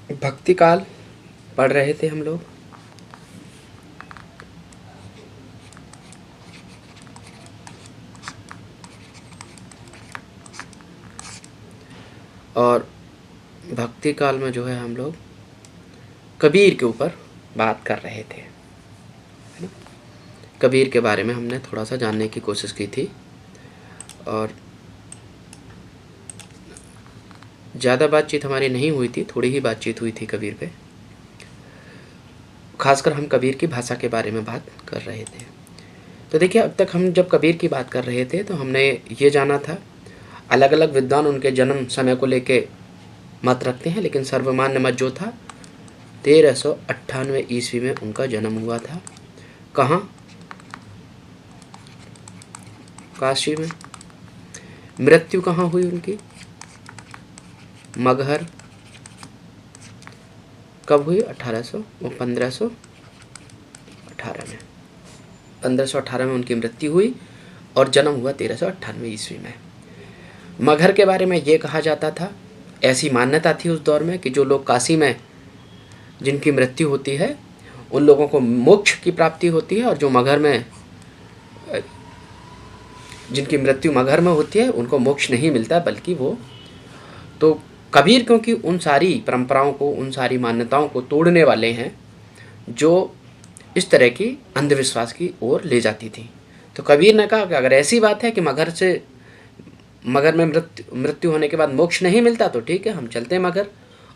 भक्ति काल पढ़ रहे थे हम लोग। और भक्ति काल में जो है हम लोग कबीर के ऊपर बात कर रहे थे, है ना। कबीर के बारे में हमने थोड़ा सा जानने की कोशिश की थी और ज़्यादा बातचीत हमारी नहीं हुई थी, थोड़ी ही बातचीत हुई थी कबीर पे। खासकर हम कबीर की भाषा के बारे में बात कर रहे थे। तो देखिए, अब तक हम जब कबीर की बात कर रहे थे तो हमने ये जाना था अलग अलग विद्वान उनके जन्म समय को लेके मत रखते हैं, लेकिन सर्वमान्य मत जो था 1398 ईस्वी में उनका जन्म हुआ था। कहाँ? काशी में। मृत्यु कहाँ हुई उनकी? मगहर। कब हुई? 1518 में। 1518 में उनकी मृत्यु हुई और जन्म हुआ 1398 ईस्वी में। मगहर के बारे में ये कहा जाता था, ऐसी मान्यता थी उस दौर में कि जो लोग काशी में जिनकी मृत्यु होती है उन लोगों को मोक्ष की प्राप्ति होती है, और जो मगहर में जिनकी मृत्यु मगहर में होती है उनको मोक्ष नहीं मिलता, बल्कि वो तो कबीर क्योंकि उन सारी परंपराओं को, उन सारी मान्यताओं को तोड़ने वाले हैं जो इस तरह की अंधविश्वास की ओर ले जाती थी। तो कबीर ने कहा कि अगर ऐसी बात है कि मगहर में मृत्यु होने के बाद मोक्ष नहीं मिलता तो ठीक है, हम चलते हैं मगहर।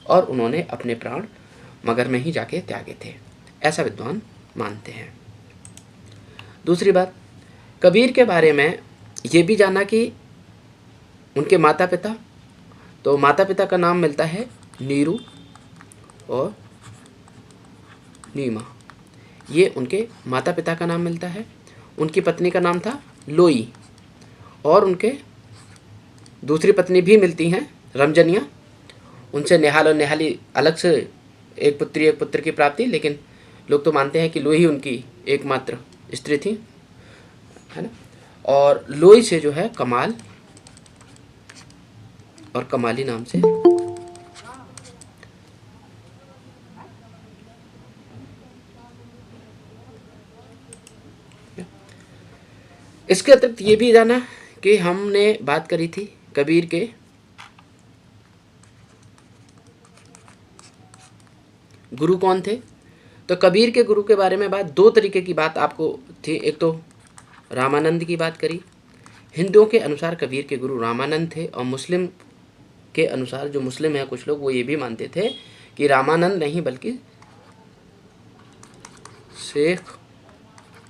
और उन्होंने अपने प्राण मगहर में ही जाके त्यागे थे, ऐसा विद्वान मानते हैं। दूसरी बात, कबीर के बारे में ये भी जाना कि उनके माता पिता, तो माता पिता का नाम मिलता है नीरू और नीमा, ये उनके माता पिता का नाम मिलता है। उनकी पत्नी का नाम था लोई, और उनके दूसरी पत्नी भी मिलती हैं रमजनिया। उनसे निहाल और निहाली अलग से एक पुत्री एक पुत्र की प्राप्ति, लेकिन लोग तो मानते हैं कि लोई ही उनकी एकमात्र स्त्री थी, है ना। और लोई से जो है कमाल और कमाली नाम से इसके अतिरिक्त ये भी जाना कि हमने बात करी थी कबीर के गुरु कौन थे। तो कबीर के गुरु के बारे में बात, दो तरीके की बात आपको थी। एक तो रामानंद की बात करी। हिंदुओं के अनुसार कबीर के गुरु रामानंद थे, और मुस्लिम के अनुसार, जो मुस्लिम है कुछ लोग, वो ये भी मानते थे कि रामानंद नहीं बल्कि शेख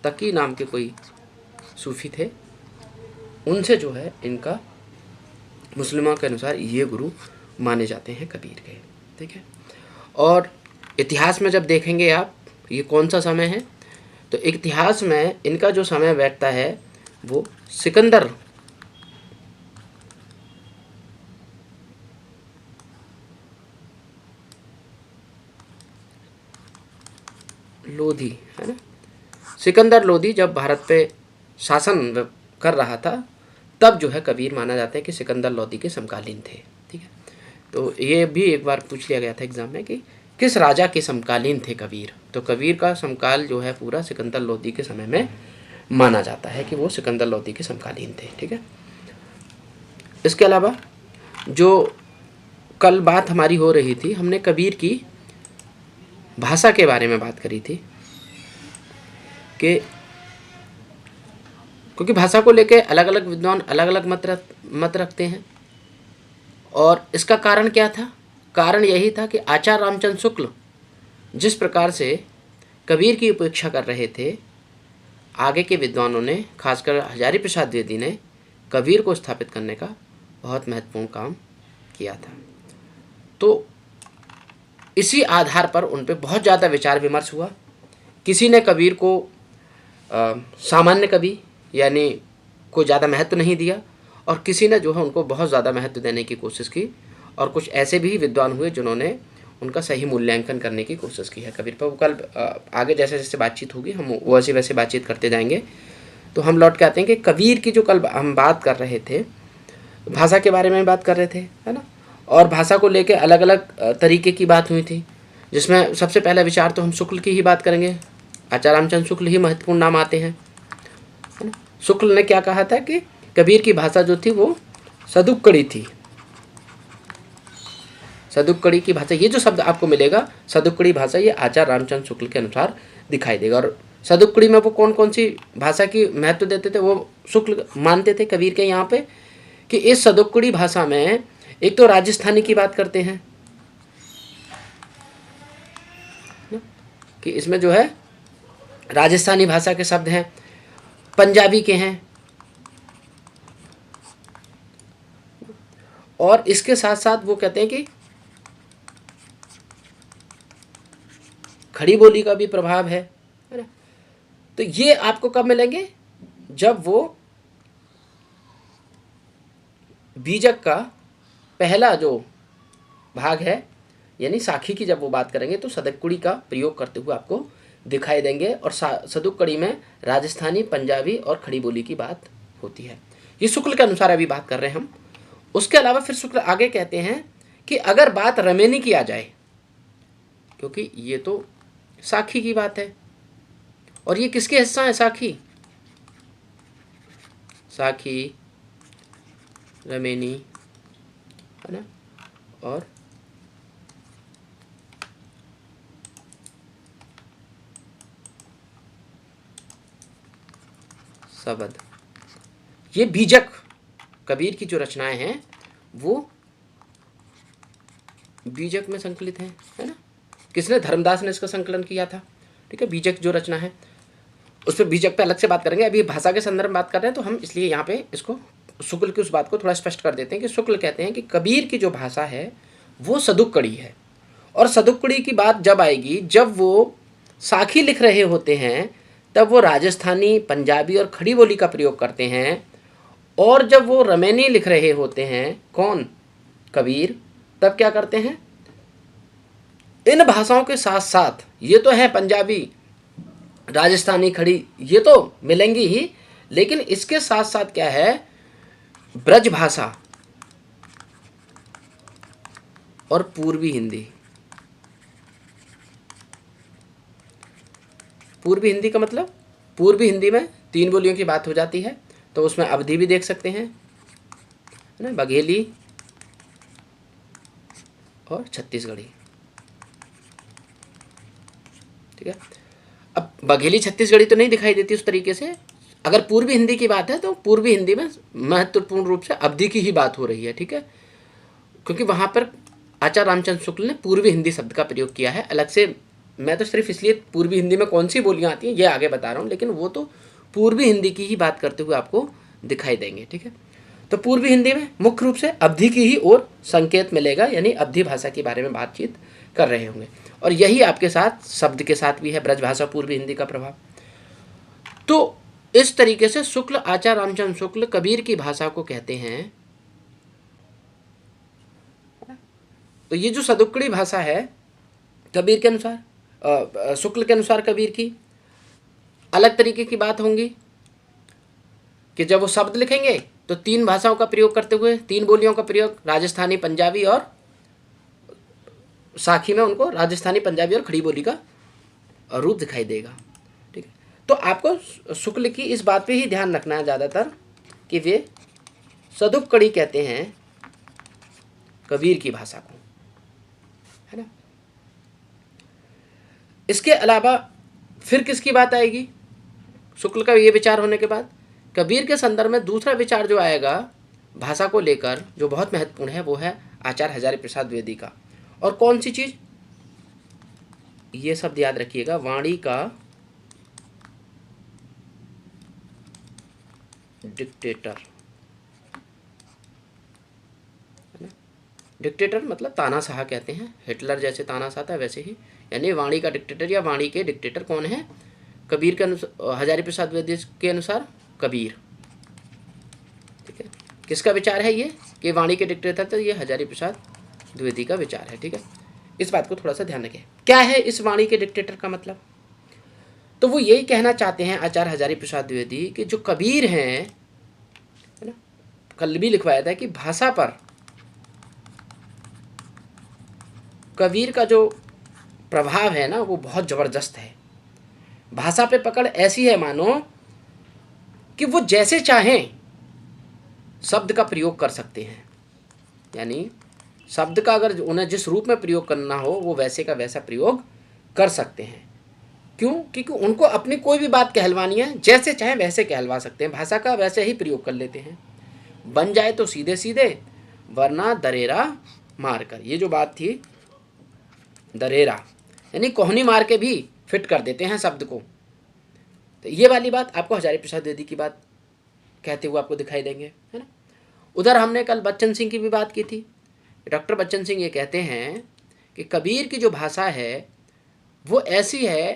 तकी नाम के कोई सूफी थे, उनसे जो है इनका मुस्लिमों के अनुसार ये गुरु माने जाते हैं कबीर के, ठीक है। और इतिहास में जब देखेंगे आप ये कौन सा समय है, तो इतिहास में इनका जो समय बैठता है वो सिकंदर लोधी, है ना। सिकंदर लोधी जब भारत पे शासन कर रहा था, तब जो है कबीर माना जाता है कि सिकंदर लोधी के समकालीन थे, ठीक है। तो ये भी एक बार पूछ लिया गया था एग्जाम में कि किस राजा के समकालीन थे कबीर। तो कबीर का समकाल जो है पूरा सिकंदर लोधी के समय में माना जाता है कि वो सिकंदर लोधी के समकालीन थे, ठीक है। इसके अलावा जो कल बात हमारी हो रही थी, हमने कबीर की भाषा के बारे में बात करी थी कि क्योंकि भाषा को लेके अलग अलग विद्वान अलग अलग मत रखते हैं। और इसका कारण क्या था? कारण यही था कि आचार्य रामचंद्र शुक्ल जिस प्रकार से कबीर की उपेक्षा कर रहे थे, आगे के विद्वानों ने, खासकर हजारी प्रसाद द्विवेदी ने कबीर को स्थापित करने का बहुत महत्वपूर्ण काम किया था। तो इसी आधार पर उन पर बहुत ज़्यादा विचार विमर्श हुआ। किसी ने कबीर को सामान्य कवि यानी को ज़्यादा महत्व नहीं दिया, और किसी ने जो है उनको बहुत ज़्यादा महत्व देने की कोशिश की, और कुछ ऐसे भी विद्वान हुए जिन्होंने उनका सही मूल्यांकन करने की कोशिश की है कबीर पर। वो कल आगे जैसे जैसे बातचीत होगी हम वैसे वैसे बातचीत करते जाएंगे। तो हम लौट के आते हैं कि कबीर की जो कल हम बात कर रहे थे, भाषा के बारे में बात कर रहे थे, है ना। और भाषा को लेकर अलग अलग तरीके की बात हुई थी, जिसमें सबसे पहला विचार तो हम शुक्ल की ही बात करेंगे। आचार्य रामचंद्र शुक्ल ही महत्वपूर्ण नाम आते हैं, है ना। शुक्ल ने क्या कहा था कि कबीर की भाषा जो थी वो सदुक्कड़ी थी। सदुक्कड़ी की भाषा, ये जो शब्द आपको मिलेगा सदुक्कड़ी भाषा, ये आचार्य रामचंद्र शुक्ल के अनुसार दिखाई देगा। और सदुक्कड़ी में वो कौन कौन सी भाषा की महत्व देते थे, वो शुक्ल मानते थे कबीर के यहाँ पे कि इस सदुक्कड़ी भाषा में एक तो राजस्थानी की बात करते हैं कि इसमें जो है राजस्थानी भाषा के शब्द हैं, पंजाबी के हैं, और इसके साथ साथ वो कहते हैं कि खड़ी बोली का भी प्रभाव है ना। तो ये आपको कब मिलेंगे, जब वो बीजक का पहला जो भाग है यानी साखी की जब वो बात करेंगे तो सदुक्कड़ी का प्रयोग करते हुए आपको दिखाई देंगे। और सदुक्कड़ी में राजस्थानी, पंजाबी और खड़ी बोली की बात होती है। ये शुक्ल के अनुसार अभी बात कर रहे हैं हम। उसके अलावा फिर शुक्ल आगे कहते हैं कि अगर बात रमेनी की आ जाए, क्योंकि ये तो साखी की बात है, और ये किसके हिस्सा है साखी, साखी, रमेनी, है ना, और शब्द, ये बीजक कबीर की जो रचनाएं हैं वो बीजक में संकलित हैं, है ना। किसने, धर्मदास ने इसका संकलन किया था, ठीक है। बीजक जो रचना है उस पर बीजक पे अलग से बात करेंगे, अभी भाषा के संदर्भ में बात कर रहे हैं तो हम इसलिए यहाँ पे इसको शुक्ल की उस बात को थोड़ा स्पष्ट कर देते हैं कि शुक्ल कहते हैं कि कबीर की जो भाषा है वो सदुक्कड़ी है। और सदुक्कड़ी की बात जब आएगी, जब वो साखी लिख रहे होते हैं तब वो राजस्थानी, पंजाबी और खड़ी बोली का प्रयोग करते हैं। और जब वो रमेनी लिख रहे होते हैं, कौन, कबीर, तब क्या करते हैं, इन भाषाओं के साथ साथ ये तो है पंजाबी, राजस्थानी, खड़ी, ये तो मिलेंगी ही, लेकिन इसके साथ साथ क्या है, ब्रज भाषा और पूर्वी हिंदी। पूर्वी हिंदी का मतलब, पूर्वी हिंदी में 3 बोलियों की बात हो जाती है, तो उसमें अवधी भी देख सकते हैं, है ना, बघेली और छत्तीसगढ़ी, ठीक है। अब बघेली छत्तीसगढ़ी तो नहीं दिखाई देती उस तरीके से। अगर पूर्वी हिंदी की बात है तो पूर्वी हिंदी में महत्वपूर्ण रूप से अवधी की ही बात हो रही है, ठीक है, क्योंकि वहाँ पर आचार्य रामचंद्र शुक्ल ने पूर्वी हिंदी शब्द का प्रयोग किया है अलग से। मैं तो सिर्फ इसलिए पूर्वी हिंदी में कौन सी बोलियाँ आती हैं ये आगे बता रहा हूँ, लेकिन वो तो पूर्वी हिंदी की ही बात करते हुए आपको दिखाई देंगे, ठीक है। तो पूर्वी हिंदी में मुख्य रूप से अवधी की ही ओर संकेत मिलेगा, यानी अवधी भाषा के बारे में बातचीत कर रहे होंगे। और यही आपके साथ शब्द के साथ भी है ब्रज भाषा, पूर्वी हिंदी का प्रभाव। तो इस तरीके से शुक्ल, आचार्य रामचंद्र शुक्ल कबीर की भाषा को कहते हैं। तो ये जो सदुक्कड़ी भाषा है कबीर के अनुसार, शुक्ल के अनुसार कबीर की अलग तरीके की बात होंगी कि जब वो शब्द लिखेंगे तो 3 भाषाओं का प्रयोग करते हुए, 3 बोलियों का प्रयोग, राजस्थानी, पंजाबी और साखी में उनको राजस्थानी, पंजाबी और खड़ी बोली का रूप दिखाई देगा, ठीक है। तो आपको शुक्ल की इस बात पे ही ध्यान रखना है ज़्यादातर कि वे सदुक्कड़ी कहते हैं कबीर की भाषा को, है ना। इसके अलावा फिर किसकी बात आएगी, शुक्ल का ये विचार होने के बाद कबीर के संदर्भ में दूसरा विचार जो आएगा भाषा को लेकर, जो बहुत महत्वपूर्ण है, वो है आचार्य हजारी प्रसाद द्विवेदी का। और कौन सी चीज, ये शब्द याद रखिएगा, वाणी का डिक्टेटर, है ना। डिक्टेटर मतलब तानाशाह कहते हैं, हिटलर जैसे तानाशाह था वैसे ही, यानी वाणी का डिक्टेटर या वाणी के डिक्टेटर कौन है, कबीर के अनुसार, हजारी प्रसाद द्विवेदी के अनुसार कबीर, ठीक है। किसका विचार है ये कि वाणी के डिक्टेटर, तो ये हजारी प्रसाद द्विवेदी का विचार है, ठीक है। इस बात को थोड़ा सा ध्यान रखें, क्या है इस वाणी के डिक्टेटर का मतलब। तो वो यही कहना चाहते हैं आचार्य हजारी प्रसाद द्विवेदी कि जो कबीर हैं, है ना, कल भी लिखवाया था कि भाषा पर कबीर का जो प्रभाव है ना वो बहुत ज़बरदस्त है। भाषा पे पकड़ ऐसी है मानो कि वो जैसे चाहें शब्द का प्रयोग कर सकते हैं। यानी शब्द का अगर उन्हें जिस रूप में प्रयोग करना हो वो वैसे का वैसा प्रयोग कर सकते हैं। क्यों? क्योंकि उनको अपनी कोई भी बात कहलवानी है, जैसे चाहे वैसे कहलवा सकते हैं, भाषा का वैसे ही प्रयोग कर लेते हैं। बन जाए तो सीधे सीधे, वरना दरेरा मार कर। ये जो बात थी दरेरा यानी कोहनी मार के भी फिट कर देते हैं शब्द को। तो ये वाली बात आपको हजारी प्रसाद द्विवेदी की बात कहते हुए आपको दिखाई देंगे, है ना। उधर हमने कल बच्चन सिंह की भी बात की थी। डॉक्टर बच्चन सिंह ये कहते हैं कि कबीर की जो भाषा है वो ऐसी है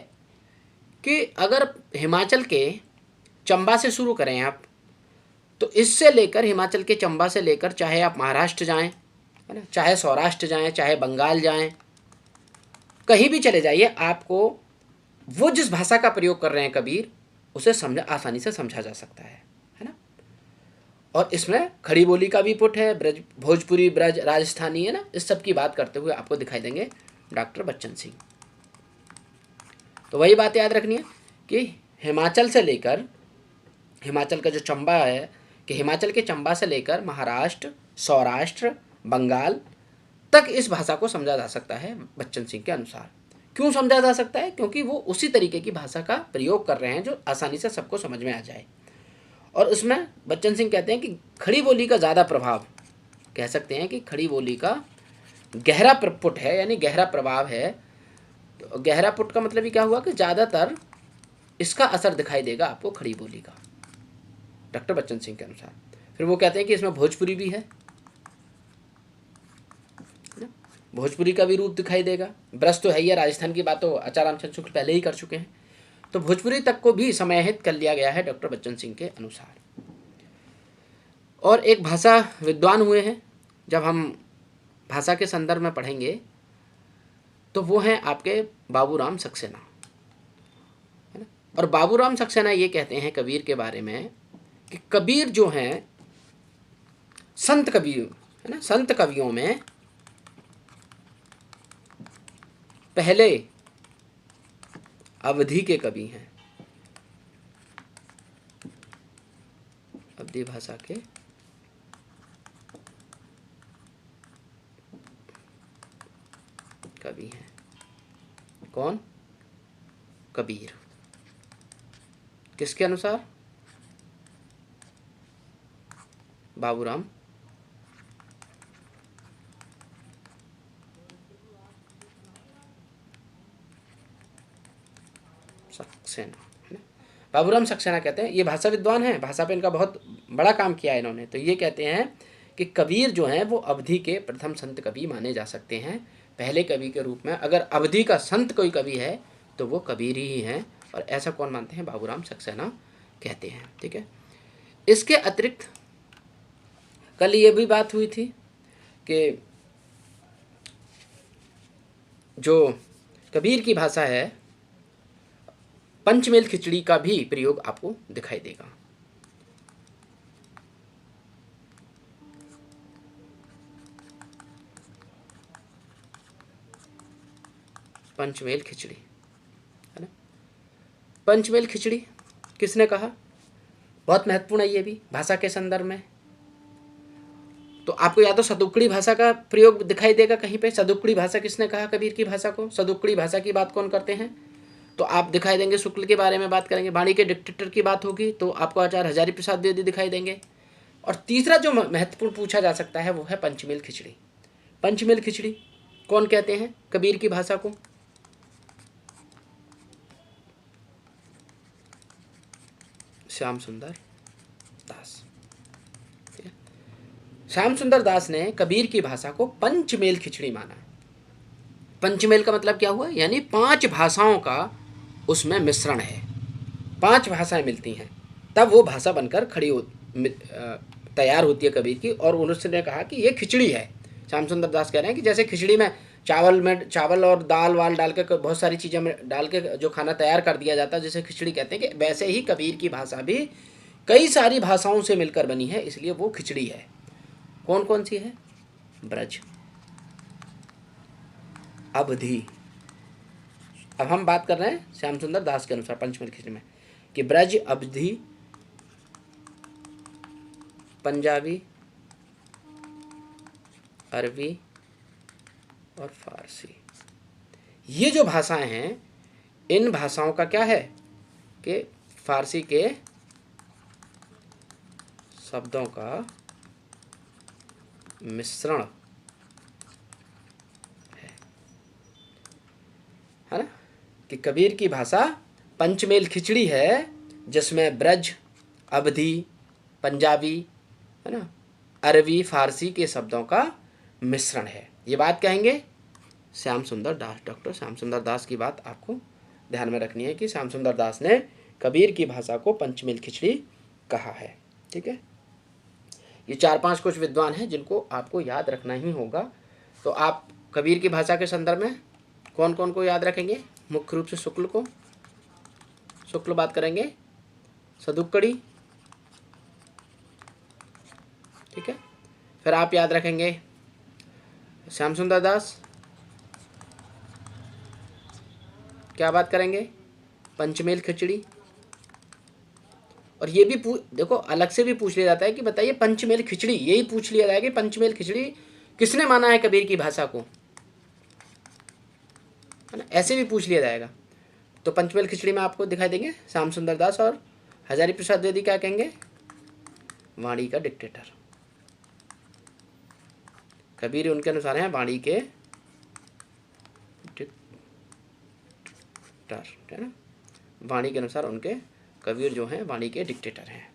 कि अगर हिमाचल के चंबा से शुरू करें आप, तो इससे लेकर हिमाचल के चंबा से लेकर चाहे आप महाराष्ट्र जाएं, है ना, चाहे सौराष्ट्र जाएं, चाहे बंगाल जाएं, कहीं भी चले जाइए, आपको वो जिस भाषा का प्रयोग कर रहे हैं कबीर उसे आसानी से समझा जा सकता है ना। और इसमें खड़ी बोली का भी पुट है, ब्रज भोजपुरी, ब्रज राजस्थानी, है ना, इस सब की बात करते हुए आपको दिखाई देंगे डॉक्टर बच्चन सिंह। तो वही बात याद रखनी है कि हिमाचल से लेकर, हिमाचल का जो चंबा है, कि हिमाचल के चंबा से लेकर महाराष्ट्र, सौराष्ट्र, बंगाल तक इस भाषा को समझा जा सकता है बच्चन सिंह के अनुसार। क्यों समझा जा सकता है? क्योंकि वो उसी तरीके की भाषा का प्रयोग कर रहे हैं जो आसानी से सबको समझ में आ जाए। और उसमें बच्चन सिंह कहते हैं कि खड़ी बोली का ज़्यादा प्रभाव, कह सकते हैं कि खड़ी बोली का गहरा पुट है, यानी गहरा प्रभाव है। तो गहरा पुट का मतलब ही क्या हुआ कि ज़्यादातर इसका असर दिखाई देगा आपको खड़ी बोली का, डॉक्टर बच्चन सिंह के अनुसार। फिर वो कहते हैं कि इसमें भोजपुरी भी है, भोजपुरी का भी रूप दिखाई देगा। ब्रज तो है ही, राजस्थान की बात तो आचार्य रामचंद्र शुक्ल पहले ही कर चुके हैं, तो भोजपुरी तक को भी समाहित कर लिया गया है डॉक्टर बच्चन सिंह के अनुसार। और एक भाषा विद्वान हुए हैं, जब हम भाषा के संदर्भ में पढ़ेंगे तो वो हैं आपके बाबूराम सक्सेना, है ना। और बाबूराम सक्सेना ये कहते हैं कबीर के बारे में कि कबीर जो हैं संत कवि, है ना, संत कवियों में पहले अवधि के कवि हैं, अवधि भाषा के कवि हैं। कौन? कबीर। किसके अनुसार? बाबूराम सक्सेना, है ना। बाबूराम सक्सेना कहते हैं, ये भाषा विद्वान हैं, भाषा पे इनका बहुत बड़ा काम किया है इन्होंने। तो ये कहते हैं कि कबीर जो हैं वो अवधि के प्रथम संत कवि माने जा सकते हैं। पहले कवि के रूप में अगर अवधि का संत कोई कवि है तो वो कबीर ही हैं, और ऐसा कौन मानते हैं? बाबूराम सक्सेना कहते हैं। ठीक है। इसके अतिरिक्त कल ये भी बात हुई थी कि जो कबीर की भाषा है, पंचमेल खिचड़ी का भी प्रयोग आपको दिखाई देगा। पंचमेल खिचड़ी, है ना। पंचमेल खिचड़ी किसने कहा? बहुत महत्वपूर्ण है ये भी भाषा के संदर्भ में। तो आपको या तो सदुक्कड़ी भाषा का प्रयोग दिखाई देगा कहीं पे। सदुक्कड़ी भाषा किसने कहा कबीर की भाषा को? सदुक्कड़ी भाषा की बात कौन करते हैं? तो आप दिखाई देंगे शुक्ल के बारे में बात करेंगे, वाणी के डिक्टेटर की बात होगी तो आपको आचार्य हजारी प्रसाद द्विवेदी दिखाई देंगे। और तीसरा जो महत्वपूर्ण पूछा जा सकता है वो है पंचमेल खिचड़ी। पंचमेल खिचड़ी कौन कहते हैं कबीर की भाषा को? श्याम सुंदर दास। श्याम सुंदर दास ने कबीर की भाषा को पंचमेल खिचड़ी माना। पंचमेल का मतलब क्या हुआ? यानी 5 भाषाओं का उसमें मिश्रण है, 5 भाषाएं मिलती हैं तब वो भाषा बनकर तैयार होती है कबीर की। और उन्होंने कहा कि ये खिचड़ी है। श्याम सुंदर दास कह रहे हैं कि जैसे खिचड़ी में चावल और दाल वाल डाल के बहुत सारी चीज़ें में डाल के जो खाना तैयार कर दिया जाता है जिसे खिचड़ी कहते हैं, कि वैसे ही कबीर की भाषा भी कई सारी भाषाओं से मिलकर बनी है, इसलिए वो खिचड़ी है। कौन कौन सी है? ब्रज, अवधि। अब हम बात कर रहे हैं श्याम सुंदर दास के अनुसार पंचमेल खिचड़ी में कि ब्रज, अवधि, पंजाबी, अरबी और फारसी, ये जो भाषाएं हैं, इन भाषाओं का क्या है कि फारसी के शब्दों का मिश्रण है ना, कि कबीर की भाषा पंचमेल खिचड़ी है जिसमें ब्रज, अवधी, पंजाबी, है ना, अरबी, फारसी के शब्दों का मिश्रण है। ये बात कहेंगे श्याम सुंदर दास, डॉक्टर श्याम सुंदर दास की बात आपको ध्यान में रखनी है कि श्याम सुंदर दास ने कबीर की भाषा को पंचमेल खिचड़ी कहा है। ठीक है, ये 4-5 कुछ विद्वान हैं जिनको आपको याद रखना ही होगा। तो आप कबीर की भाषा के संदर्भ में कौन कौन को याद रखेंगे? मुख्य रूप से शुक्ल को, शुक्ल बात करेंगे, सदुक्कड़ी, ठीक है। फिर आप याद रखेंगे श्याम सुंदर दास, क्या बात करेंगे? पंचमेल खिचड़ी। और ये भी देखो अलग से भी पूछ लिया जाता है कि बताइए पंचमेल खिचड़ी, यही पूछ लिया जाएगा कि पंचमेल खिचड़ी किसने माना है कबीर की भाषा को, है ना, ऐसे भी पूछ लिया जाएगा। तो पंचमेल खिचड़ी में आपको दिखाई देंगे श्याम सुंदर दास और हजारी प्रसाद द्विवेदी क्या कहेंगे? वाणी का डिक्टेटर। कबीर उनके अनुसार है वाणी के डिक्टेटर, है ना, वाणी के अनुसार उनके कबीर जो हैं वाणी के डिक्टेटर हैं।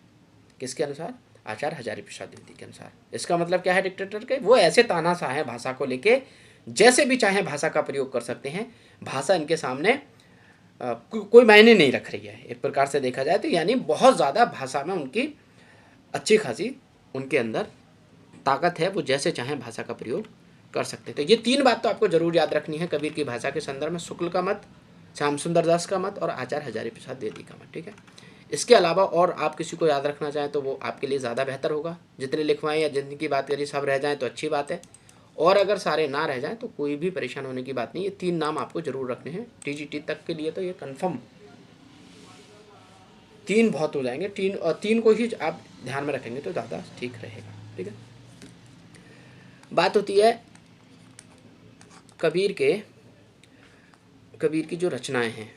किसके अनुसार? आचार्य हजारी प्रसाद द्विवेदी के अनुसार। इसका मतलब क्या है डिक्टेटर के? वो ऐसे तानाशाह हैं भाषा को लेके, जैसे भी चाहे भाषा का प्रयोग कर सकते हैं। भाषा इनके सामने कोई मायने नहीं रख रही है एक प्रकार से देखा जाए तो, यानी बहुत ज़्यादा भाषा में उनकी अच्छी खासी उनके अंदर ताकत है, वो जैसे चाहें भाषा का प्रयोग कर सकते हैं। तो ये 3 बात तो आपको जरूर याद रखनी है कबीर की भाषा के संदर्भ में, शुक्ल का मत, श्याम सुंदर दास का मत और आचार्य हजारी प्रसाद द्विवेदी का मत। ठीक है, इसके अलावा और आप किसी को याद रखना चाहें तो वो आपके लिए ज़्यादा बेहतर होगा। जितने लिखवाएं या जिनकी बात करिए सब रह जाएं तो अच्छी बात है, और अगर सारे ना रह जाएं तो कोई भी परेशान होने की बात नहीं। ये 3 नाम आपको जरूर रखने हैं टीजीटी तक के लिए, तो ये कन्फर्म 3 बहुत हो जाएंगे। 3 को ही आप ध्यान में रखेंगे तो ज़्यादा ठीक रहेगा। ठीक है, बात होती है कबीर की जो रचनाएं हैं,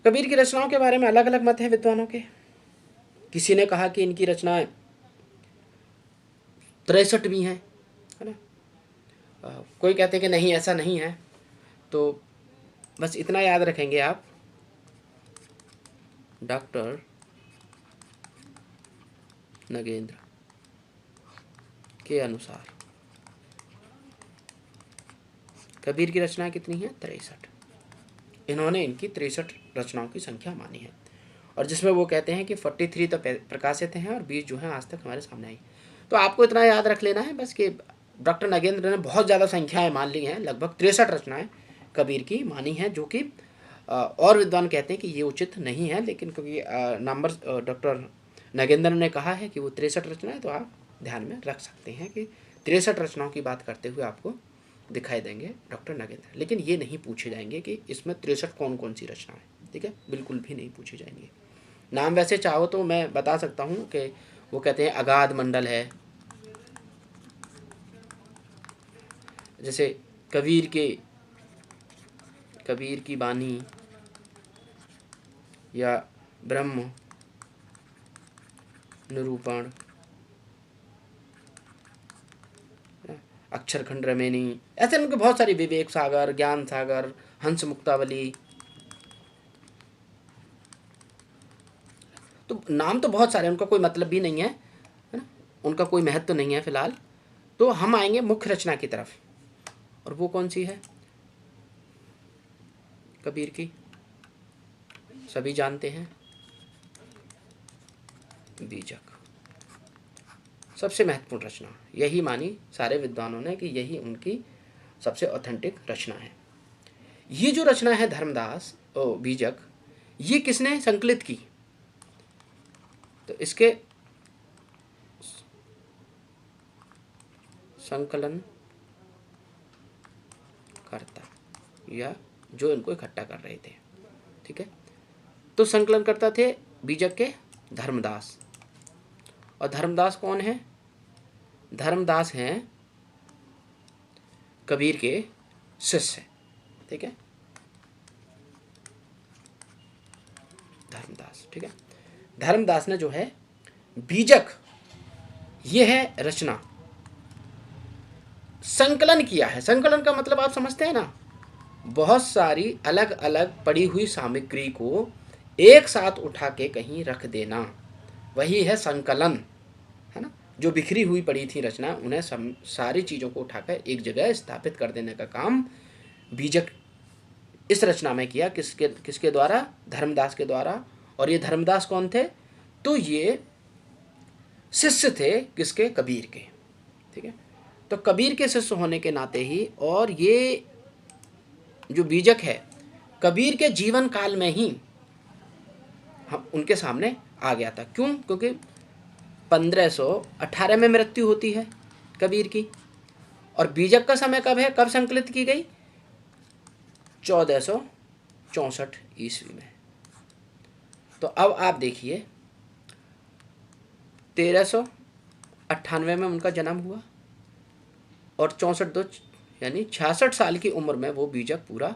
कबीर की रचनाओं के बारे में अलग अलग मत हैं विद्वानों के। किसी ने कहा कि इनकी रचनाएं 63 भी हैं, है ना, कोई कहते हैं कि नहीं ऐसा नहीं है। तो बस इतना याद रखेंगे आप, डॉक्टर नगेंद्र के अनुसार कबीर की रचनाएं कितनी हैं? 63। इन्होंने इनकी 63 रचनाओं की संख्या मानी है, और जिसमें वो कहते हैं कि 43 तो प्रकाशित हैं और 20 जो हैं आज तक हमारे सामने आई। तो आपको इतना याद रख लेना है बस कि डॉक्टर नगेंद्र ने बहुत ज़्यादा संख्याएं मान ली हैं, लगभग 63 रचनाएं कबीर की मानी हैं, जो कि और विद्वान कहते हैं कि ये उचित नहीं है, लेकिन क्योंकि नंबर डॉक्टर नगेंद्र ने कहा है कि वो 63 रचनाएं, तो आप ध्यान में रख सकते हैं कि 63 रचनाओं की बात करते हुए आपको दिखाई देंगे डॉक्टर नगेंद्र। लेकिन ये नहीं पूछे जाएंगे कि इसमें 63 कौन कौन सी रचनाएं, ठीक है, बिल्कुल भी नहीं पूछे जाएंगे। नाम वैसे चाहो तो मैं बता सकता हूँ कि वो कहते हैं अगाध मंडल है, जैसे कबीर की बानी या ब्रह्म निरूपण, अक्षरखंड रमेनी, ऐसे उनके बहुत सारी, विवेक सागर, ज्ञान सागर, हंस मुक्तावली, तो नाम तो बहुत सारे, उनका कोई मतलब भी नहीं है ना, उनका कोई महत्व तो नहीं है फिलहाल। तो हम आएंगे मुख्य रचना की तरफ, और वो कौन सी है कबीर की? सभी जानते हैं, बीजक। सबसे महत्वपूर्ण रचना यही मानी सारे विद्वानों ने कि यही उनकी सबसे ऑथेंटिक रचना है। ये जो रचना है धर्मदास बीजक, ये किसने संकलित की? तो इसके संकलन करता या जो इनको इकट्ठा कर रहे थे। ठीक है, तो संकलन करता थे बीजक के धर्मदास। और धर्मदास कौन है? धर्मदास हैं कबीर के शिष्य। ठीक है, धर्मदास। ठीक है, धर्मदास ने जो है बीजक, ये है रचना, संकलन किया है। संकलन का मतलब आप समझते हैं ना, बहुत सारी अलग अलग पड़ी हुई सामग्री को एक साथ उठा के कहीं रख देना, वही है संकलन, है ना। जो बिखरी हुई पड़ी थी रचना, उन्हें सारी चीज़ों को उठाकर एक जगह स्थापित कर देने का काम बीजक इस रचना में किया। किसके द्वारा? धर्मदास के द्वारा। और ये धर्मदास कौन थे? तो ये शिष्य थे किसके? कबीर के। ठीक है, तो कबीर के शिष्य होने के नाते ही, और ये जो बीजक है कबीर के जीवन काल में ही हम उनके सामने आ गया था। क्यों? क्योंकि 1518 में मृत्यु होती है कबीर की, और बीजक का समय कब है? कब संकलित की गई? 1464 ईस्वी में। तो अब आप देखिए 1398 में उनका जन्म हुआ, और 64 यानी 66 साल की उम्र में वो बीजक पूरा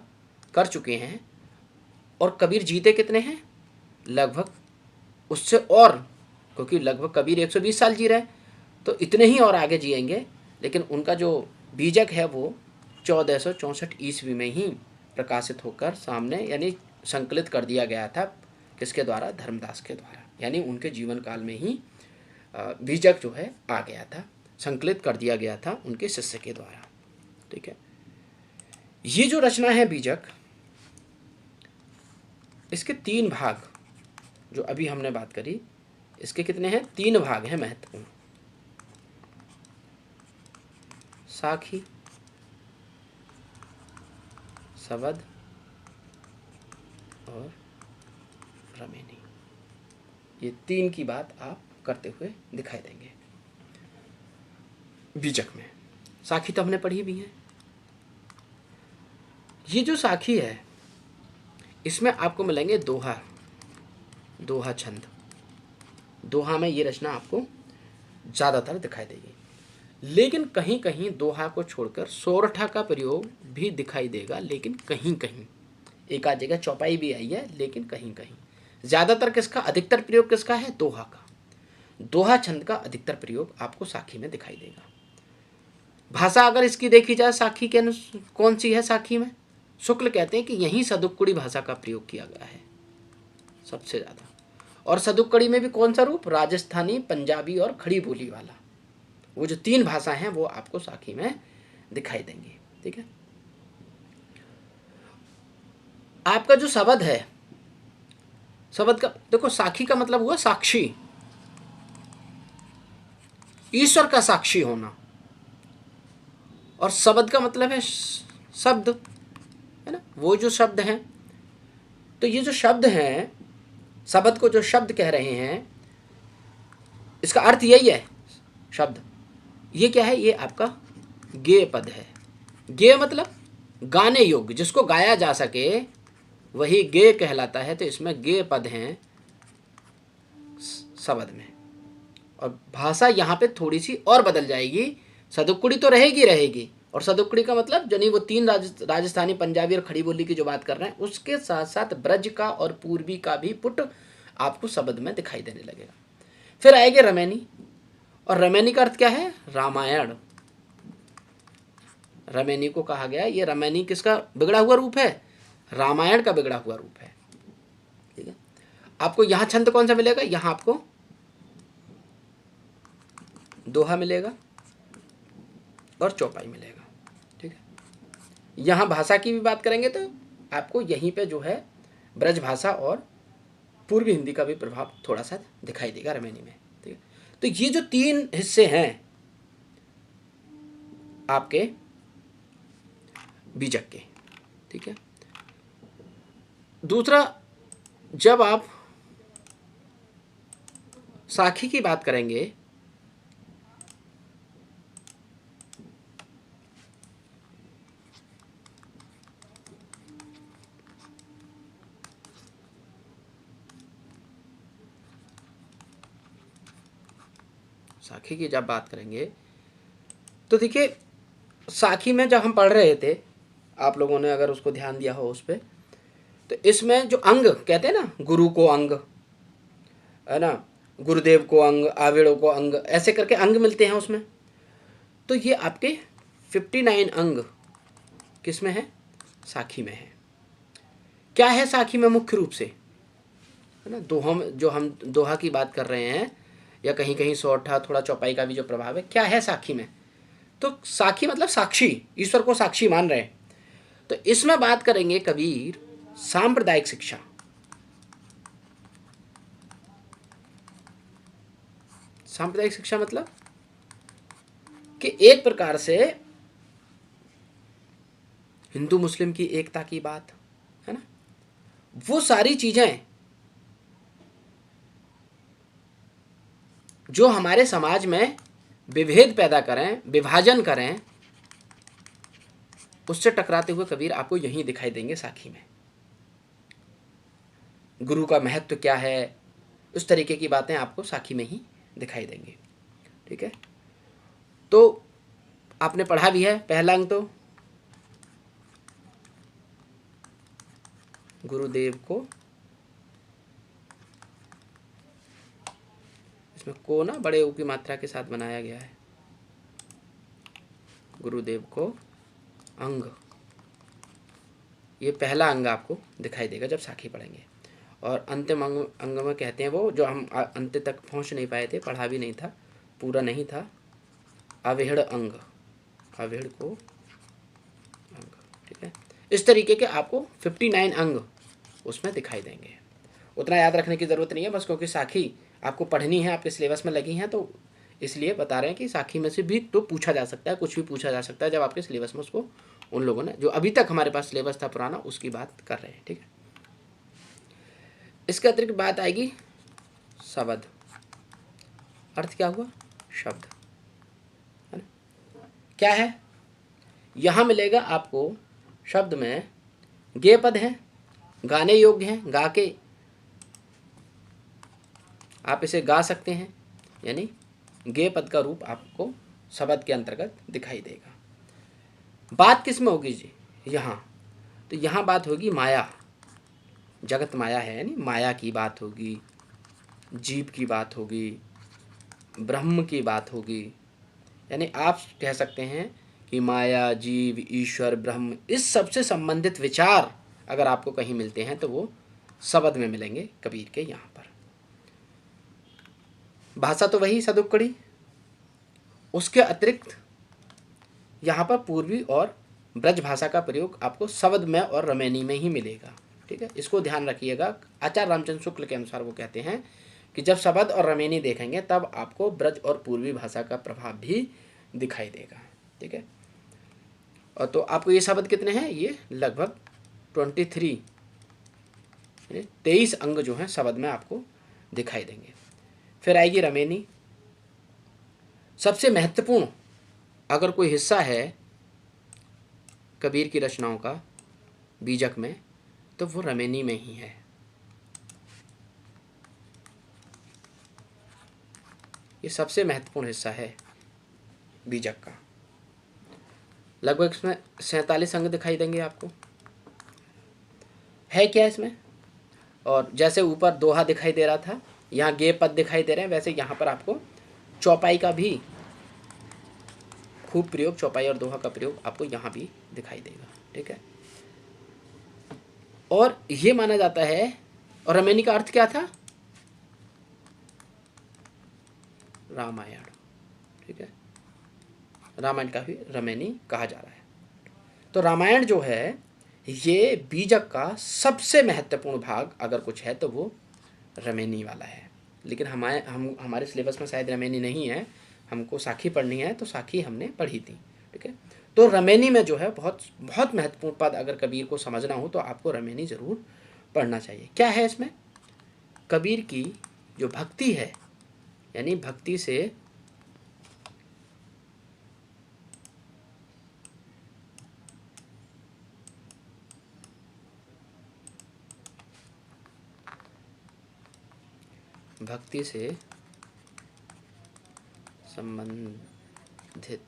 कर चुके हैं। और कबीर जीते कितने हैं? लगभग उससे और, क्योंकि लगभग कबीर 120 साल जी रहे, तो इतने ही और आगे जिएंगे। लेकिन उनका जो बीजक है वो 1464 ईस्वी में ही प्रकाशित होकर सामने, यानी संकलित कर दिया गया था। किसके द्वारा? धर्मदास के द्वारा। यानी उनके जीवन काल में ही बीजक जो है आ गया था, संकलित कर दिया गया था उनके शिष्य के द्वारा। ठीक है, ये जो रचना है बीजक, इसके 3 भाग जो अभी हमने बात करी, इसके कितने हैं? 3 भाग हैं महत्वपूर्ण। साखी, सबद और रमेनी। ये 3 की बात आप करते हुए दिखाई देंगे बीजक में। साखी तो हमने पढ़ी भी है। ये जो साखी है, इसमें आपको मिलेंगे दोहा, दोहा छंद। दोहा में ये रचना आपको ज़्यादातर दिखाई देगी, लेकिन कहीं कहीं दोहा को छोड़कर सोरठा का प्रयोग भी दिखाई देगा। लेकिन कहीं कहीं एक आध जगह चौपाई भी आई है, लेकिन कहीं कहीं ज़्यादातर किसका अधिकतर प्रयोग किसका है? दोहा का। दोहा छंद का अधिकतर प्रयोग आपको साखी में दिखाई देगा। भाषा अगर इसकी देखी जाए साखी के कौन सी है? साखी में शुक्ल कहते हैं कि यहीं सदुक्कुड़ी भाषा का प्रयोग किया गया है सबसे ज़्यादा। और सदुक्कड़ी में भी कौन सा रूप? राजस्थानी, पंजाबी और खड़ी बोली वाला। वो जो 3 भाषा हैं वो आपको साखी में दिखाई देंगी। ठीक है, आपका जो शब्द है, शब्द का देखो, साखी का मतलब हुआ साक्षी, ईश्वर का साक्षी होना। और शब्द का मतलब है शब्द, है ना, वो जो शब्द हैं। तो ये जो शब्द हैं, शब्द को जो शब्द कह रहे हैं, इसका अर्थ यही है शब्द। ये क्या है? ये आपका गेय पद है। गेय मतलब गाने योग्य, जिसको गाया जा सके वही गेय कहलाता है। तो इसमें गेय पद हैं शब्द में। और भाषा यहाँ पे थोड़ी सी और बदल जाएगी। सदुक्कुड़ी तो रहेगी, और सदुक्कुड़ी का मतलब यानी वो 3 राजस्थानी, पंजाबी और खड़ी बोली की जो बात कर रहे हैं, उसके साथ साथ ब्रज का और पूर्वी का भी पुट आपको शब्द में दिखाई देने लगेगा। फिर आएंगे रमैनी, और रमैनी का अर्थ क्या है? रामायण। रमैनी को कहा गया, ये रमैनी किसका बिगड़ा हुआ रूप है? रामायण का बिगड़ा हुआ रूप है। ठीक है, आपको यहाँ छंद कौन सा मिलेगा? यहाँ आपको दोहा मिलेगा और चौपाई मिलेगा। ठीक है, यहाँ भाषा की भी बात करेंगे तो आपको यहीं पे जो है ब्रज भाषा और पूर्वी हिंदी का भी प्रभाव थोड़ा सा दिखाई देगा रमैनी में। ठीक है, तो ये जो 3 हिस्से हैं आपके बीजक के। ठीक है, दूसरा, जब आप साखी की बात करेंगे साखी की जब बात करेंगे तो देखिए, साखी में जब हम पढ़ रहे थे, आप लोगों ने अगर उसको ध्यान दिया हो उस पर, तो इसमें जो अंग कहते हैं ना, गुरु को अंग, है ना, गुरुदेव को अंग, आवेड़ों को अंग, ऐसे करके अंग मिलते हैं उसमें। तो ये आपके 59 अंग किस में है? साखी में है। क्या है साखी में मुख्य रूप से, है ना, दोहा में, जो हम दोहा की बात कर रहे हैं, या कहीं कहीं सौठा, थोड़ा चौपाई का भी जो प्रभाव है, क्या है साखी में? तो साखी मतलब साक्षी, ईश्वर को साक्षी मान रहे हैं। तो इसमें बात करेंगे कबीर सांप्रदायिक शिक्षा। सांप्रदायिक शिक्षा मतलब कि एक प्रकार से हिंदू मुस्लिम की एकता की बात, है ना, वो सारी चीजें जो हमारे समाज में विभेद पैदा करें, विभाजन करें, उससे टकराते हुए कबीर आपको यहीं दिखाई देंगे साखी में। गुरु का महत्व क्या है, उस तरीके की बातें आपको साखी में ही दिखाई देंगी। ठीक है, तो आपने पढ़ा भी है पहला अंग, तो गुरुदेव को, इसमें को ना बड़े ऊ की मात्रा के साथ बनाया गया है, गुरुदेव को अंग, ये पहला अंग आपको दिखाई देगा जब साखी पढ़ेंगे। और अंतिम अंग में कहते हैं वो, जो हम अंत तक पहुंच नहीं पाए थे, पढ़ा भी नहीं था, पूरा नहीं था, अविहड़ अंग, अविहड़ को अंग। ठीक है, इस तरीके के आपको 59 अंग उसमें दिखाई देंगे। उतना याद रखने की ज़रूरत नहीं है, बस क्योंकि साखी आपको पढ़नी है, आपके सिलेबस में लगी हैं, तो इसलिए बता रहे हैं कि साखी में से भी तो पूछा जा सकता है, कुछ भी पूछा जा सकता है जब आपके सिलेबस में उसको, उन लोगों ने जो अभी तक हमारे पास सिलेबस था पुराना, उसकी बात कर रहे हैं। ठीक है, इसके अतिरिक्त बात आएगी शब्द। अर्थ क्या हुआ? शब्द, है ना। क्या है? यहां मिलेगा आपको शब्द में गेय पद है, गाने योग्य हैं, गा के आप इसे गा सकते हैं, यानी गेय पद का रूप आपको शब्द के अंतर्गत दिखाई देगा। बात किस में होगी जी? यहाँ, तो यहाँ बात होगी माया, जगत माया है, यानी माया की बात होगी, जीव की बात होगी, ब्रह्म की बात होगी। यानी आप कह सकते हैं कि माया, जीव, ईश्वर, ब्रह्म, इस सब से संबंधित विचार अगर आपको कहीं मिलते हैं तो वो शब्द में मिलेंगे कबीर के यहाँ पर। भाषा तो वही सदुक्कड़ी, उसके अतिरिक्त यहाँ पर पूर्वी और ब्रज भाषा का प्रयोग आपको शब्द में और रमैनी में ही मिलेगा। ठीक है, इसको ध्यान रखिएगा। आचार्य रामचंद्र शुक्ल के अनुसार वो कहते हैं कि जब शब्द और रमैनी देखेंगे तब आपको ब्रज और पूर्वी भाषा का प्रभाव भी दिखाई देगा। ठीक है, और तो आपको ये शब्द कितने हैं? ये लगभग 23, 23 अंग जो हैं शब्द में आपको दिखाई देंगे। फिर आएगी रमैनी। सबसे महत्वपूर्ण अगर कोई हिस्सा है कबीर की रचनाओं का बीजक में, तो वो रमैनी में ही है। ये सबसे महत्वपूर्ण हिस्सा है बीजक का। लगभग इसमें 47 अंग दिखाई देंगे आपको। है क्या इसमें? और जैसे ऊपर दोहा दिखाई दे रहा था, यहाँ गेय पद दिखाई दे रहे हैं, वैसे यहाँ पर आपको चौपाई का भी खूब प्रयोग, चौपाई और दोहा का प्रयोग आपको यहाँ भी दिखाई देगा। ठीक है, और ये माना जाता है, और रमैनी का अर्थ क्या था? रामायण। ठीक है, रामायण का भी रमैनी कहा जा रहा है। तो रामायण जो है, ये बीजक का सबसे महत्वपूर्ण भाग अगर कुछ है तो वो रमैनी वाला है। लेकिन हमारे सिलेबस में शायद रमैनी नहीं है, हमको साखी पढ़नी है, तो साखी हमने पढ़ी थी। ठीक है, तो रमैनी में जो है बहुत बहुत महत्वपूर्ण पद अगर कबीर को समझना हो तो आपको रमैनी ज़रूर पढ़ना चाहिए। क्या है इसमें? कबीर की जो भक्ति है, यानी भक्ति से संबंधित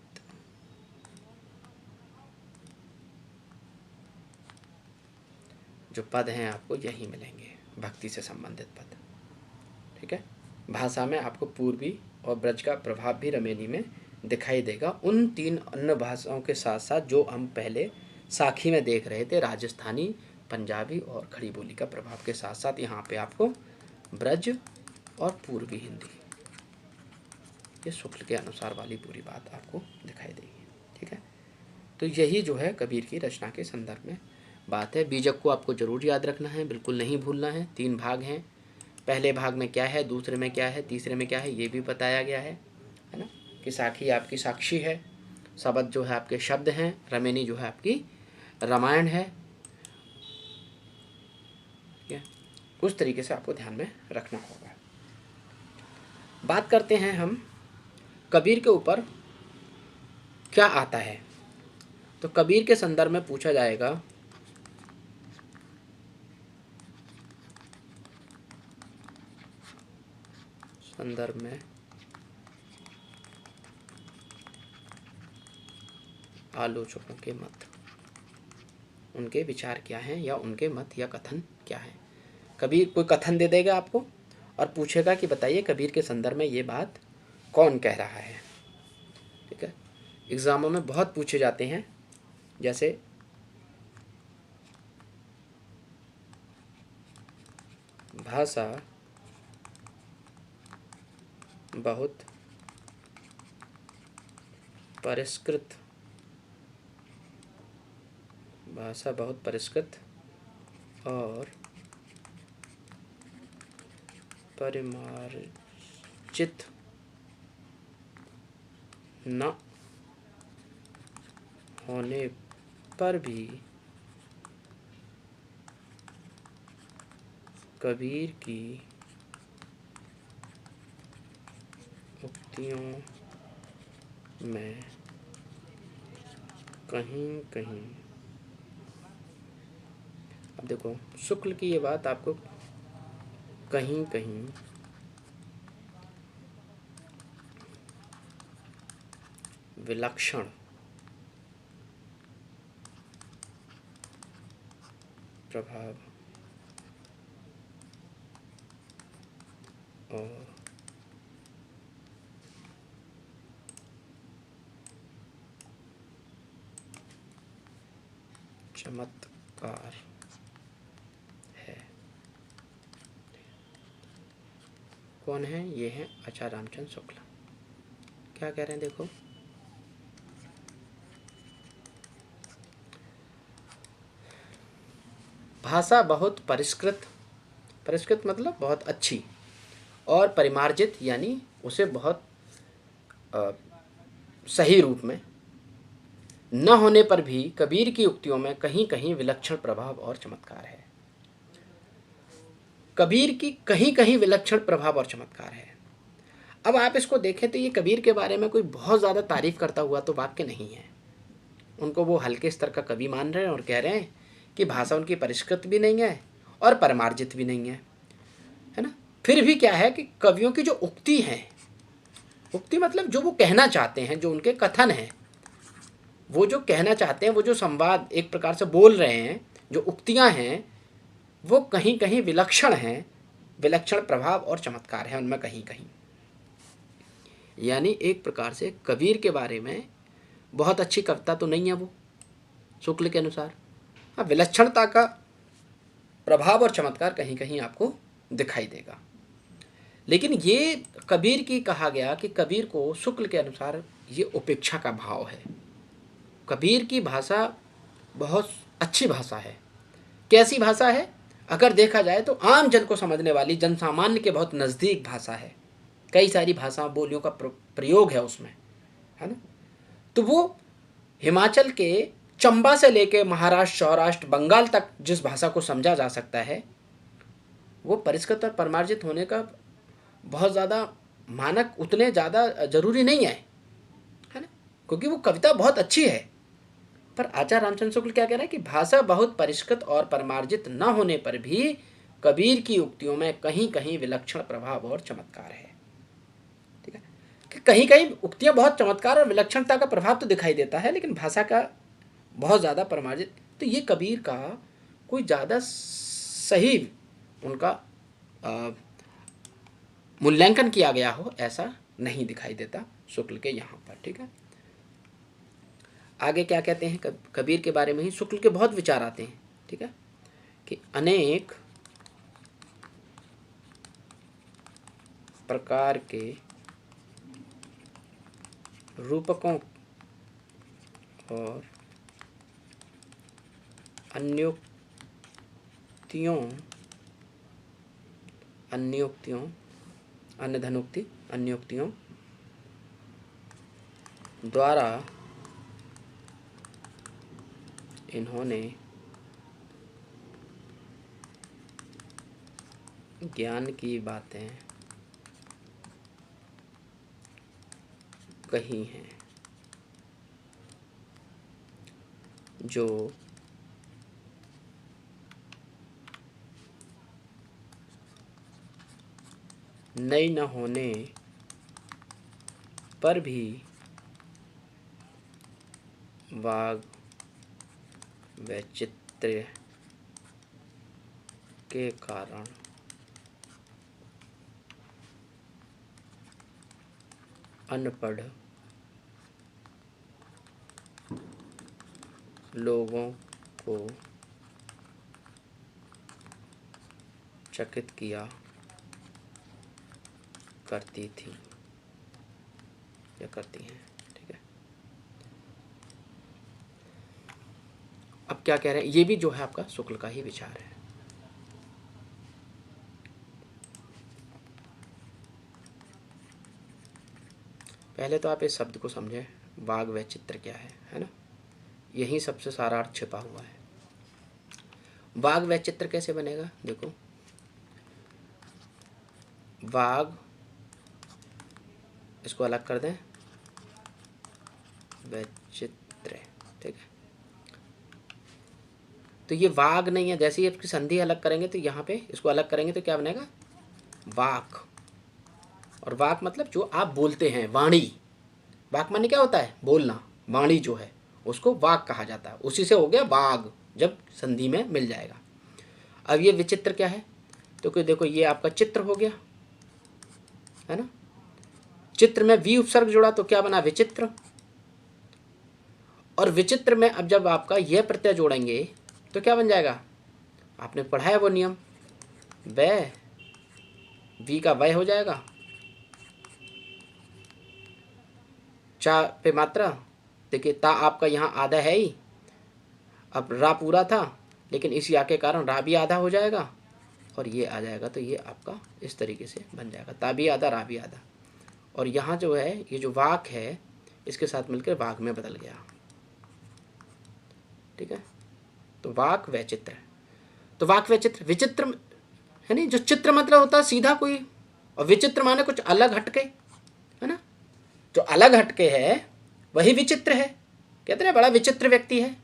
जो पद हैं आपको यही मिलेंगे, भक्ति से संबंधित पद। ठीक है, भाषा में आपको पूर्वी और ब्रज का प्रभाव भी रमेनी में दिखाई देगा, उन 3 अन्य भाषाओं के साथ साथ जो हम पहले साखी में देख रहे थे, राजस्थानी, पंजाबी और खड़ी बोली का प्रभाव के साथ साथ यहाँ पे आपको ब्रज और पूर्वी हिंदी, ये शुक्ल के अनुसार वाली पूरी बात आपको दिखाई देगी। ठीक है, तो यही जो है कबीर की रचना के संदर्भ में बात है। बीजक को आपको जरूर याद रखना है, बिल्कुल नहीं भूलना है। 3 भाग हैं, पहले भाग में क्या है, दूसरे में क्या है, तीसरे में क्या है, ये भी बताया गया है ना। कि साखी आपकी साक्षी है, शब्द जो है आपके शब्द हैं, रमेनी जो है आपकी रामायण है। ठीक है, उस तरीके से आपको ध्यान में रखना होगा। बात करते हैं हम कबीर के ऊपर क्या आता है। तो कबीर के संदर्भ में पूछा जाएगा संदर्भ में आलोचकों के मत, उनके विचार क्या हैं या उनके मत या कथन क्या है। कबीर कोई कथन दे देगा आपको और पूछेगा कि बताइए कबीर के संदर्भ में ये बात कौन कह रहा है। ठीक है, एग्जामों में बहुत पूछे जाते हैं, जैसे भाषा बहुत परिष्कृत, भाषा बहुत परिष्कृत और परिमार्जित न होने पर भी कबीर की उक्तियों में कहीं कहीं, अब देखो शुक्ल की ये बात आपको कहीं कहीं विलक्षण प्रभाव और चमत्कार है। कौन है ये? हैं आचार्य रामचंद्र शुक्ल। क्या कह रहे हैं देखो, भाषा बहुत परिष्कृत, परिष्कृत मतलब बहुत अच्छी, और परिमार्जित यानी उसे बहुत सही रूप में न होने पर भी कबीर की उक्तियों में कहीं कहीं विलक्षण प्रभाव और चमत्कार है। कबीर की कहीं कहीं विलक्षण प्रभाव और चमत्कार है। अब आप इसको देखें तो ये कबीर के बारे में कोई बहुत ज़्यादा तारीफ करता हुआ तो वाक्य नहीं है। उनको वो हल्के स्तर का कवि मान रहे हैं और कह रहे हैं कि भाषा उनकी परिष्कृत भी नहीं है और परमार्जित भी नहीं है ना। फिर भी क्या है कि कवियों की जो उक्ति है, उक्ति मतलब जो वो कहना चाहते हैं, जो उनके कथन हैं, वो जो कहना चाहते हैं, वो जो संवाद एक प्रकार से बोल रहे हैं, जो उक्तियां हैं, वो कहीं कहीं विलक्षण हैं, विलक्षण प्रभाव और चमत्कार है उनमें कहीं कहीं। यानी एक प्रकार से कबीर के बारे में बहुत अच्छी कविता तो नहीं है वो शुक्ल के अनुसार। हाँ, विलक्षणता का प्रभाव और चमत्कार कहीं कहीं आपको दिखाई देगा। लेकिन ये कबीर की कहा गया कि कबीर को शुक्ल के अनुसार ये उपेक्षा का भाव है। कबीर की भाषा बहुत अच्छी भाषा है। कैसी भाषा है? अगर देखा जाए तो आम जन को समझने वाली, जन सामान्य के बहुत नज़दीक भाषा है। कई सारी भाषा बोलियों का प्रयोग है उसमें, है ना। तो वो हिमाचल के चंबा से लेके महाराष्ट्र, सौराष्ट्र, बंगाल तक जिस भाषा को समझा जा सकता है, वो परिष्कृत और परमार्जित होने का बहुत ज़्यादा मानक उतने ज़्यादा जरूरी नहीं है ना, क्योंकि वो कविता बहुत अच्छी है। पर आचार्य रामचंद्र शुक्ल क्या कह रहे हैं कि भाषा बहुत परिष्कृत और परमार्जित न होने पर भी कबीर की उक्तियों में कहीं कहीं विलक्षण प्रभाव और चमत्कार है। ठीक है, कि कहीं कहीं उक्तियाँ बहुत चमत्कार और विलक्षणता का प्रभाव तो दिखाई देता है, लेकिन भाषा का बहुत ज़्यादा परिमार्जित, तो ये कबीर का कोई ज़्यादा सही उनका मूल्यांकन किया गया हो ऐसा नहीं दिखाई देता शुक्ल के यहाँ पर। ठीक है, आगे क्या कहते हैं कबीर के बारे में ही शुक्ल के बहुत विचार आते हैं। ठीक है, कि अनेक प्रकार के रूपकों और अन्योक्तियों द्वारा इन्होंने ज्ञान की बातें कही हैं जो नई न होने पर भी वाग वैचित्र्य के कारण अनपढ़ लोगों को चकित किया करती थी या करती हैं। ठीक है, अब क्या कह रहे हैं, ये भी जो है आपका शुक्ल का ही विचार है। पहले तो आप इस शब्द को समझें, वाग वैचित्र क्या है ना, यही सबसे सारा अर्थ छिपा हुआ है। वाग वैचित्र कैसे बनेगा, देखो, वाग, इसको अलग कर दें, वैचित्र। ठीक है, तो ये वाग नहीं है, जैसे ही इसकी संधि अलग करेंगे तो यहाँ पे इसको अलग करेंगे तो क्या बनेगा, वाक। और वाक मतलब जो आप बोलते हैं, वाणी। वाक माने क्या होता है, बोलना। वाणी जो है उसको वाक कहा जाता है, उसी से हो गया वाग, जब संधि में मिल जाएगा। अब ये विचित्र क्या है, तो कि देखो ये आपका चित्र हो गया, है ना, चित्र में वी उपसर्ग जुड़ा तो क्या बना, विचित्र। और विचित्र में अब जब आपका यह प्रत्यय जोड़ेंगे तो क्या बन जाएगा, आपने पढ़ा है वो नियम, वह, वी का वह हो जाएगा, चा पे मात्रा, देखिए ता आपका यहाँ आधा है ही, अब रा पूरा था लेकिन इस या के कारण रा भी आधा हो जाएगा और ये आ जाएगा, तो ये आपका इस तरीके से बन जाएगा, ता भी आधा रा भी आधा। और यहाँ जो है ये जो वाक है इसके साथ मिलकर वाक में बदल गया। ठीक है, तो वाक वैचित्र, तो वाक वैचित्र, विचित्र है नहीं, जो चित्र मतलब होता है सीधा कोई, और विचित्र माने कुछ अलग हटके, है ना, जो अलग हटके है वही विचित्र है। कहते हैं बड़ा विचित्र व्यक्ति है,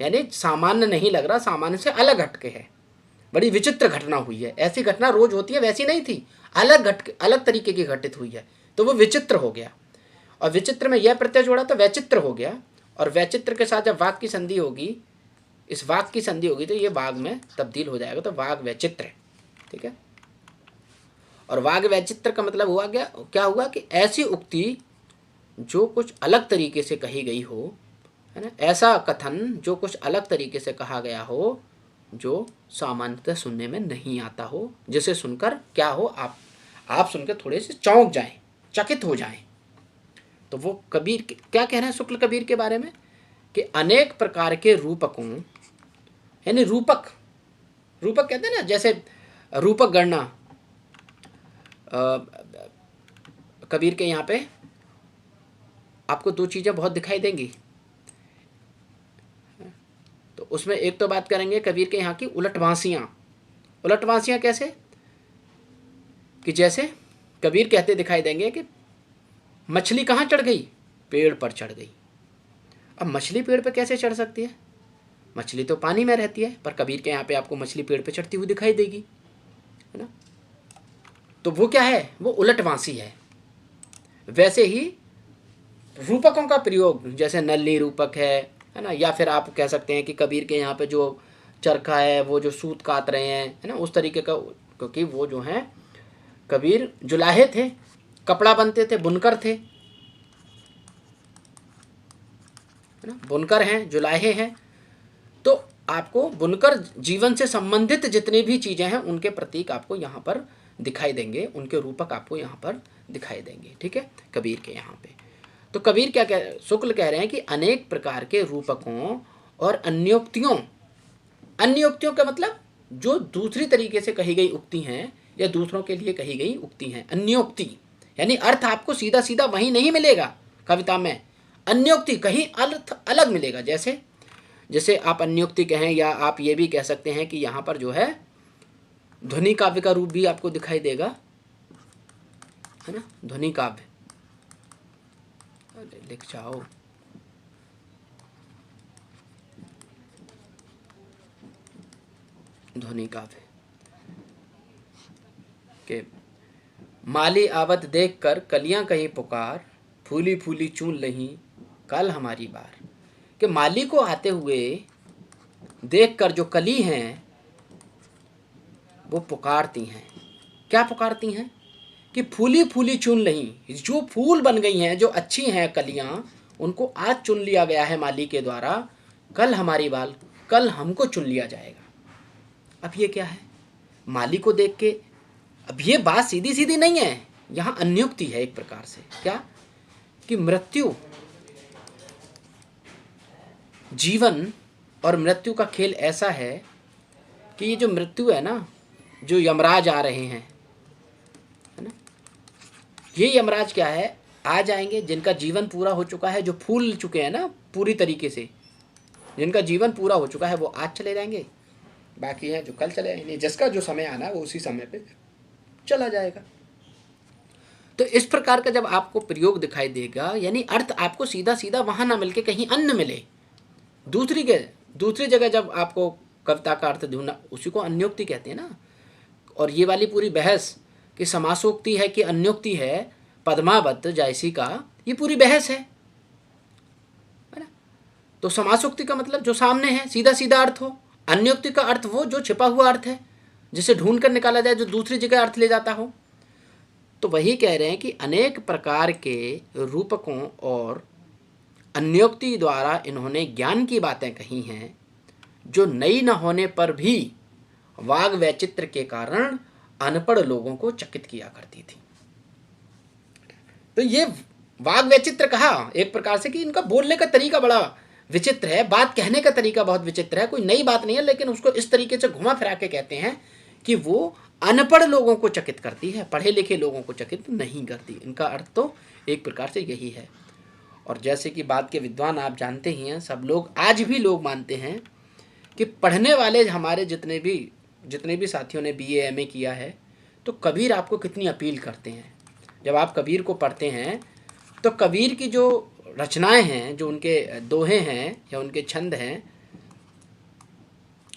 यानी सामान्य नहीं लग रहा, सामान्य से अलग हटके है, बड़ी विचित्र घटना हुई है, ऐसी घटना रोज होती है वैसी नहीं थी, अलग घटके, अलग तरीके की घटित हुई है, तो वो विचित्र हो गया। और विचित्र में यह प्रत्यय जोड़ा तो वैचित्र हो गया, और वैचित्र के साथ जब वाक की संधि होगी, इस वाक की संधि होगी तो ये वाग में तब्दील हो जाएगा, तो वाग वैचित्र। ठीक है, और वाग वैचित्र का मतलब हुआ क्या हुआ कि ऐसी उक्ति जो कुछ अलग तरीके से कही गई हो, है ना, ऐसा कथन जो कुछ अलग तरीके से कहा गया हो, जो सामान्यतः सुनने में नहीं आता हो, जिसे सुनकर क्या हो, आप सुनकर थोड़े से चौंक जाएं, चकित हो जाएं। तो वो कबीर क्या कह रहे हैं शुक्ल कबीर के बारे में, कि अनेक प्रकार के रूपकों, यानी रूपक कहते हैं ना, जैसे रूपक गणना, कबीर के यहाँ पे आपको दो चीज़ें बहुत दिखाई देंगी, तो उसमें एक तो बात करेंगे कबीर के यहाँ की उलटवासियाँ कैसे, कि जैसे कबीर कहते दिखाई देंगे कि मछली कहाँ चढ़ गई, पेड़ पर चढ़ गई। अब मछली पेड़ पर कैसे चढ़ सकती है, मछली तो पानी में रहती है, पर कबीर के यहाँ पे आपको मछली पेड़ पे चढ़ती हुई दिखाई देगी, है ना, तो वो क्या है, वो उलटवासी है। वैसे ही रूपकों का प्रयोग, जैसे नल्ली रूपक है ना, या फिर आप कह सकते हैं कि कबीर के यहाँ पे जो चरखा है वो जो सूत काट रहे हैं, है ना, उस तरीके का, क्योंकि वो जो हैं कबीर जुलाहे थे, कपड़ा बनते थे, बुनकर थे, है ना, बुनकर हैं, जुलाहे हैं। तो आपको बुनकर जीवन से संबंधित जितनी भी चीज़ें हैं उनके प्रतीक आपको यहाँ पर दिखाई देंगे, उनके रूपक आपको यहाँ पर दिखाई देंगे। ठीक है, कबीर के यहाँ पे। तो कबीर क्या कह, शुक्ल कह रहे हैं कि अनेक प्रकार के रूपकों और अन्योक्तियों, अन्योक्तियों का मतलब जो दूसरी तरीके से कही गई उक्ति हैं या दूसरों के लिए कही गई उक्ति हैं। अन्योक्ति यानी अर्थ आपको सीधा सीधा वहीं नहीं मिलेगा कविता में, अन्योक्ति कहीं अर्थ अलग मिलेगा। जैसे जैसे आप अन्योक्ति कहें, या आप ये भी कह सकते हैं कि यहाँ पर जो है ध्वनि काव्य का रूप भी आपको दिखाई देगा, है ना, ध्वनि काव्य। लिख जाओ, ध्वनि काव्य के माली आवत देख कर कलियां कहीं पुकार, फूली फूली चून लही कल हमारी बार। कि माली को आते हुए देखकर जो कली हैं वो पुकारती हैं। क्या पुकारती हैं? कि फूली फूली चुन लही, जो फूल बन गई हैं, जो अच्छी हैं कलियां, उनको आज चुन लिया गया है माली के द्वारा, कल हमारी बाल, कल हमको चुन लिया जाएगा। अब ये क्या है? माली को देख के, अब ये बात सीधी सीधी नहीं है, यहाँ अन्युक्ति है एक प्रकार से। क्या? कि मृत्यु, जीवन और मृत्यु का खेल ऐसा है कि ये जो मृत्यु है ना, जो यमराज आ रहे हैं, है ना, ये यमराज क्या है, आ जाएंगे जिनका जीवन पूरा हो चुका है, जो फूल चुके हैं ना पूरी तरीके से, जिनका जीवन पूरा हो चुका है वो आज चले जाएंगे, बाकी हैं जो कल चले जाएंगे। जिसका जो समय आना है वो उसी समय पे चला जाएगा। तो इस प्रकार का जब आपको प्रयोग दिखाई देगा, यानी अर्थ आपको सीधा सीधा वहां ना मिलके कहीं अन्य मिले, दूसरी जगह जब आपको कविता का अर्थ ढूंढना, उसी को अन्योक्ति कहते हैं ना। और ये वाली पूरी बहस कि समासोक्ति है कि अन्योक्ति है, पद्मावत जायसी का, ये पूरी बहस है ना। तो समासोक्ति का मतलब जो सामने है, सीधा सीधा अर्थ हो, अन्योक्ति का अर्थ वो जो छिपा हुआ अर्थ है, जिसे ढूंढ कर निकाला जाए, जो दूसरी जगह अर्थ ले जाता हो। तो वही कह रहे हैं कि अनेक प्रकार के रूपकों और अन्योक्ति द्वारा इन्होंने ज्ञान की बातें कही हैं, जो नई न होने पर भी वाग वैचित्र के कारण अनपढ़ लोगों को चकित किया करती थी। तो ये वाग वैचित्र कहा एक प्रकार से कि इनका बोलने का तरीका बड़ा विचित्र है, बात कहने का तरीका बहुत विचित्र है, कोई नई बात नहीं है, लेकिन उसको इस तरीके से घुमा फिरा के कहते हैं कि वो अनपढ़ लोगों को चकित करती है, पढ़े लिखे लोगों को चकित नहीं करती। इनका अर्थ तो एक प्रकार से यही है। और जैसे कि बात के विद्वान आप जानते ही हैं, सब लोग आज भी लोग मानते हैं कि पढ़ने वाले हमारे जितने भी साथियों ने बीए एमए किया है, तो कबीर आपको कितनी अपील करते हैं। जब आप कबीर को पढ़ते हैं तो कबीर की जो रचनाएं हैं, जो उनके दोहे हैं या उनके छंद हैं,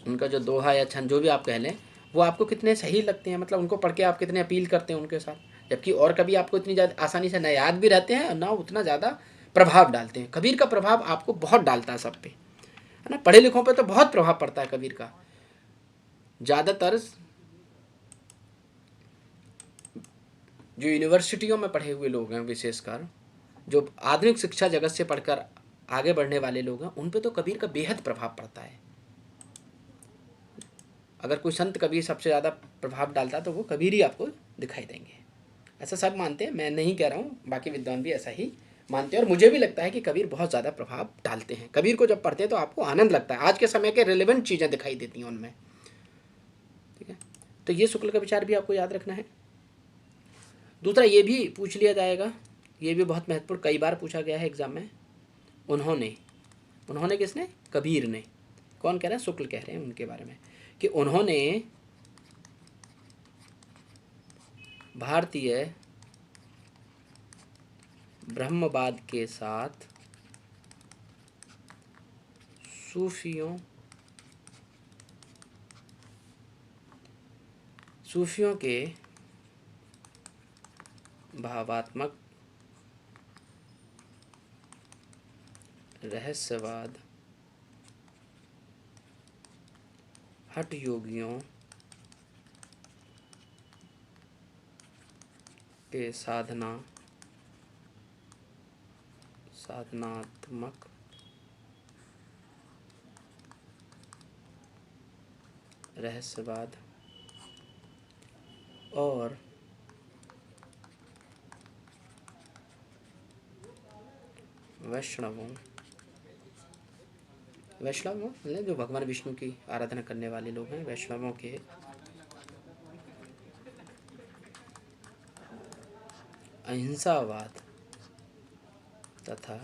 उनका जो दोहा या छंद जो भी आप कह लें, वो आपको कितने सही लगते हैं। मतलब उनको पढ़ के आप कितने अपील करते हैं उनके साथ। जबकि और कभी आपको इतनी ज़्यादा आसानी से न याद भी रहते हैं और ना उतना ज़्यादा प्रभाव डालते हैं। कबीर का प्रभाव आपको बहुत डालता है सब पे, है ना। पढ़े लिखों पे तो बहुत प्रभाव पड़ता है कबीर का। ज़्यादातर जो यूनिवर्सिटियों में पढ़े हुए लोग हैं, विशेषकर जो आधुनिक शिक्षा जगत से पढ़कर आगे बढ़ने वाले लोग हैं, उन पे तो कबीर का बेहद प्रभाव पड़ता है। अगर कोई संत कबीर सबसे ज़्यादा प्रभाव डालता है तो वो कबीर ही आपको दिखाई देंगे। ऐसा सब मानते हैं, मैं नहीं कह रहा हूँ, बाकी विद्वान भी ऐसा ही मानते हैं। और मुझे भी लगता है कि कबीर बहुत ज़्यादा प्रभाव डालते हैं। कबीर को जब पढ़ते हैं तो आपको आनंद लगता है, आज के समय के रिलेवेंट चीज़ें दिखाई देती हैं उनमें। ठीक है, तो ये शुक्ल का विचार भी आपको याद रखना है। दूसरा ये भी पूछ लिया जाएगा, ये भी बहुत महत्वपूर्ण, कई बार पूछा गया है एग्जाम में। उन्होंने किसने? कबीर ने। कौन कह रहा है? शुक्ल कह रहे हैं उनके बारे में कि उन्होंने भारतीय ब्रह्मवाद के साथ सूफियों के भावात्मक रहस्यवाद हठ योगियों के साधनात्मक रहस्यवाद और वैष्णव मतलब जो भगवान विष्णु की आराधना करने वाले लोग हैं, वैष्णवों के अहिंसावाद तथा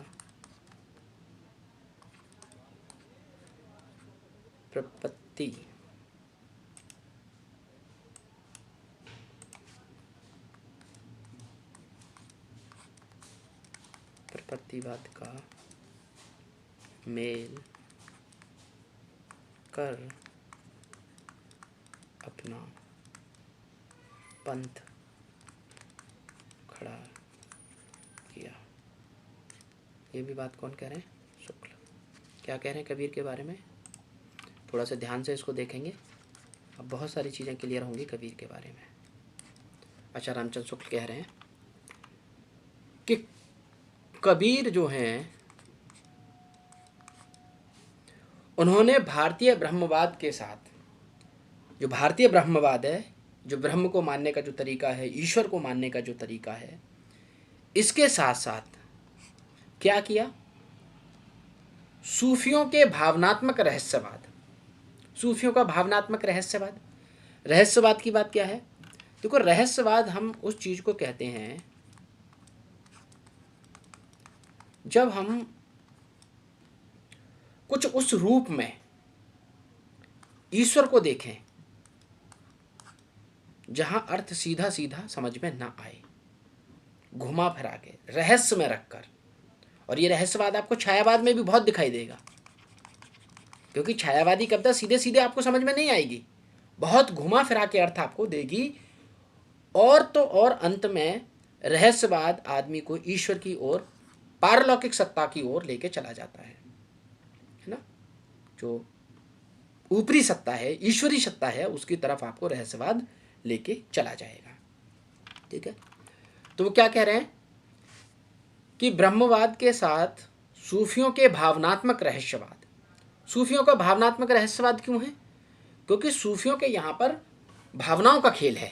प्रपत्तिवाद का मेल कर अपना पंथ खड़ा किया। ये भी बात कौन कह रहे हैं? शुक्ल। क्या कह रहे हैं कबीर के बारे में? थोड़ा सा ध्यान से इसको देखेंगे, अब बहुत सारी चीज़ें क्लियर होंगी कबीर के बारे में। अच्छा, रामचंद्र शुक्ल कह रहे हैं कि कबीर जो हैं उन्होंने भारतीय ब्रह्मवाद के साथ, जो भारतीय ब्रह्मवाद है, जो ब्रह्म को मानने का जो तरीका है, ईश्वर को मानने का जो तरीका है, इसके साथ साथ क्या किया? सूफियों के भावनात्मक रहस्यवाद, सूफियों का भावनात्मक रहस्यवाद। रहस्यवाद की बात क्या है? देखो, रहस्यवाद हम उस चीज को कहते हैं जब हम कुछ उस रूप में ईश्वर को देखें जहां अर्थ सीधा सीधा समझ में ना आए, घुमा फिरा के रहस्य में रखकर। और ये रहस्यवाद आपको छायावाद में भी बहुत दिखाई देगा, क्योंकि छायावादी कविता सीधे सीधे आपको समझ में नहीं आएगी, बहुत घुमा फिरा के अर्थ आपको देगी। और तो और अंत में रहस्यवाद आदमी को ईश्वर की ओर, पारलौकिक सत्ता की ओर लेके चला जाता है ना। जो ऊपरी सत्ता है, ईश्वरी सत्ता है, उसकी तरफ आपको रहस्यवाद लेके चला जाएगा। ठीक है, तो वो क्या कह रहे हैं कि ब्रह्मवाद के साथ सूफियों के भावनात्मक रहस्यवाद। सूफियों का भावनात्मक रहस्यवाद क्यों है? क्योंकि सूफियों के यहाँ पर भावनाओं का खेल है।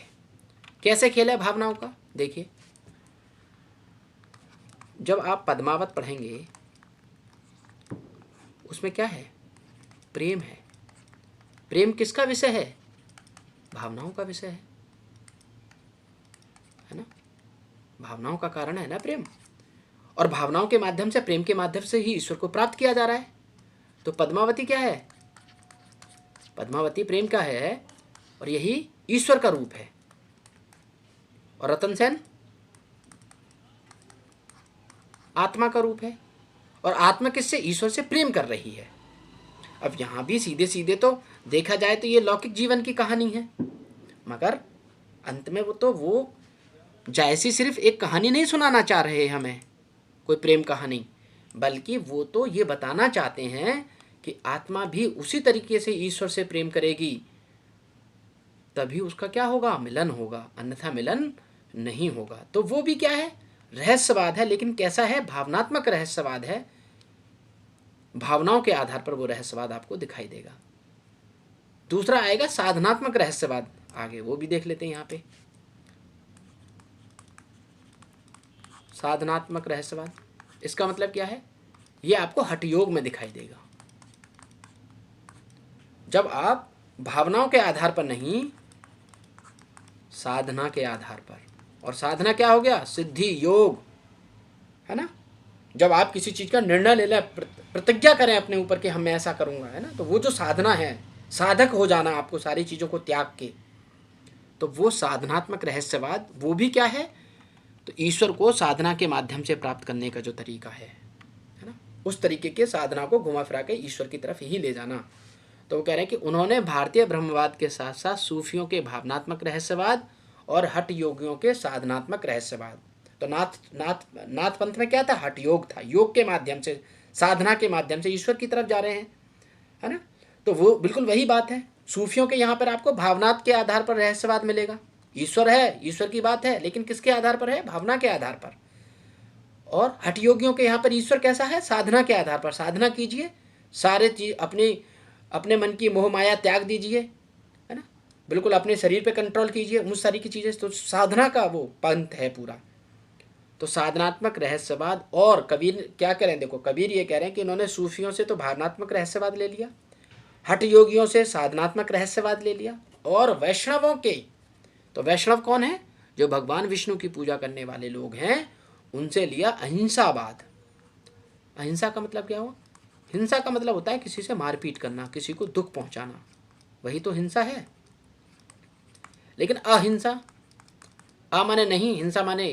कैसे खेल है भावनाओं का? देखिए, जब आप पद्मावत पढ़ेंगे उसमें क्या है? प्रेम है। प्रेम किसका विषय है? भावनाओं का विषय है ना। भावनाओं का कारण है ना प्रेम, और भावनाओं के माध्यम से, प्रेम के माध्यम से ही ईश्वर को प्राप्त किया जा रहा है। तो पद्मावती क्या है? पद्मावती प्रेम का है और यही ईश्वर का रूप है। और रतन सेन आत्मा का रूप है, और आत्मा किससे? ईश्वर से प्रेम कर रही है। अब यहां भी सीधे सीधे तो देखा जाए तो ये लौकिक जीवन की कहानी है, मगर अंत में वो जैसी सिर्फ एक कहानी नहीं सुनाना चाह रहे हमें, कोई प्रेम कहानी, बल्कि वो तो ये बताना चाहते हैं कि आत्मा भी उसी तरीके से ईश्वर से प्रेम करेगी, तभी उसका क्या होगा? मिलन होगा, अन्यथा मिलन नहीं होगा। तो वो भी क्या है? रहस्यवाद है, लेकिन कैसा है? भावनात्मक रहस्यवाद है। भावनाओं के आधार पर वो रहस्यवाद आपको दिखाई देगा। दूसरा आएगा साधनात्मक रहस्यवाद, आगे वो भी देख लेते हैं। यहाँ पे साधनात्मक रहस्यवाद, इसका मतलब क्या है? ये आपको हठ योग में दिखाई देगा। जब आप भावनाओं के आधार पर नहीं, साधना के आधार पर, और साधना क्या हो गया? सिद्धि योग, है ना। जब आप किसी चीज का निर्णय ले लें, प्रतिज्ञा करें अपने ऊपर कि हम मैं ऐसा करूंगा, है ना, तो वो जो साधना है, साधक हो जाना आपको सारी चीजों को त्याग के, तो वो साधनात्मक रहस्यवाद, वो भी क्या है? तो ईश्वर को साधना के माध्यम से प्राप्त करने का जो तरीका है ना, उस तरीके के साधना को घुमा फिरा के ईश्वर की तरफ ही ले जाना। तो वो कह रहे हैं कि उन्होंने भारतीय ब्रह्मवाद के साथ साथ सूफियों के भावनात्मक रहस्यवाद और हठ योगियों के साधनात्मक रहस्यवाद। तो नाथ पंथ में क्या था? हठ योग था, योग के माध्यम से साधना के माध्यम से ईश्वर की तरफ जा रहे हैं, है ना। तो वो बिल्कुल वही बात है। सूफियों के यहाँ पर आपको भावनात्म के आधार पर रहस्यवाद मिलेगा। ईश्वर है, ईश्वर की बात है, लेकिन किसके आधार पर है? भावना के आधार पर। और हठ योगियों के यहाँ पर ईश्वर कैसा है? साधना के आधार पर। साधना कीजिए, सारे चीज अपने मन की मोह माया त्याग दीजिए, है ना, बिल्कुल अपने शरीर पे कंट्रोल कीजिए, उस सारी की चीज़ें। तो साधना का वो पंथ है पूरा। तो साधनात्मक रहस्यवाद। और कबीर क्या कह रहे हैं? देखो, कबीर ये कह रहे हैं कि इन्होंने सूफियों से तो भावनात्मक रहस्यवाद ले लिया, हठ योगियों से साधनात्मक रहस्यवाद ले लिया, और वैष्णवों के, तो वैष्णव कौन है? जो भगवान विष्णु की पूजा करने वाले लोग हैं, उनसे लिया अहिंसावाद। अहिंसा का मतलब क्या हुआ? हिंसा का मतलब होता है किसी से मारपीट करना, किसी को दुख पहुंचाना, वही तो हिंसा है। लेकिन अहिंसा, आ माने नहीं, हिंसा माने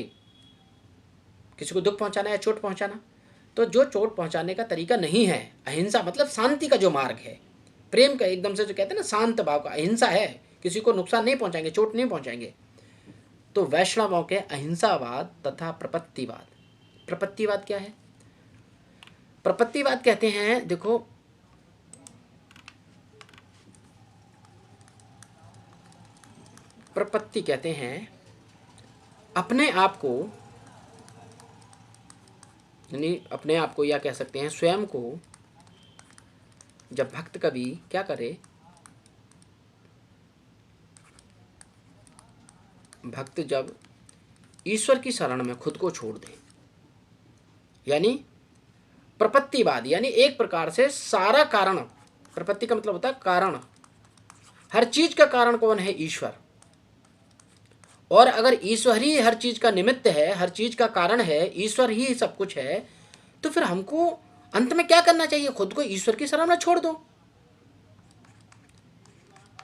किसी को दुख पहुंचाना या चोट पहुंचाना। तो जो चोट पहुंचाने का तरीका नहीं है, अहिंसा मतलब शांति का जो मार्ग है, प्रेम का, एकदम से जो कहते हैं ना शांत भाव का, अहिंसा है, किसी को नुकसान नहीं पहुंचाएंगे, चोट नहीं पहुंचाएंगे। तो वैष्णवों के अहिंसावाद तथा प्रपत्तिवाद। प्रपत्तिवाद क्या है? प्रपत्तिवाद कहते हैं, देखो, प्रपत्ति कहते हैं अपने आप को, यानी अपने आप को, या कह सकते हैं स्वयं को, जब भक्त कवि क्या करे, भक्त जब ईश्वर की शरण में खुद को छोड़ दे, यानी प्रपत्तिवाद, यानी एक प्रकार से सारा कारण, प्रपत्ति का मतलब होता है कारण, हर चीज का कारण कौन है? ईश्वर। और अगर ईश्वर ही हर चीज का निमित्त है, हर चीज का कारण है, ईश्वर ही सब कुछ है, तो फिर हमको अंत में क्या करना चाहिए? खुद को ईश्वर की शरण में छोड़ दो।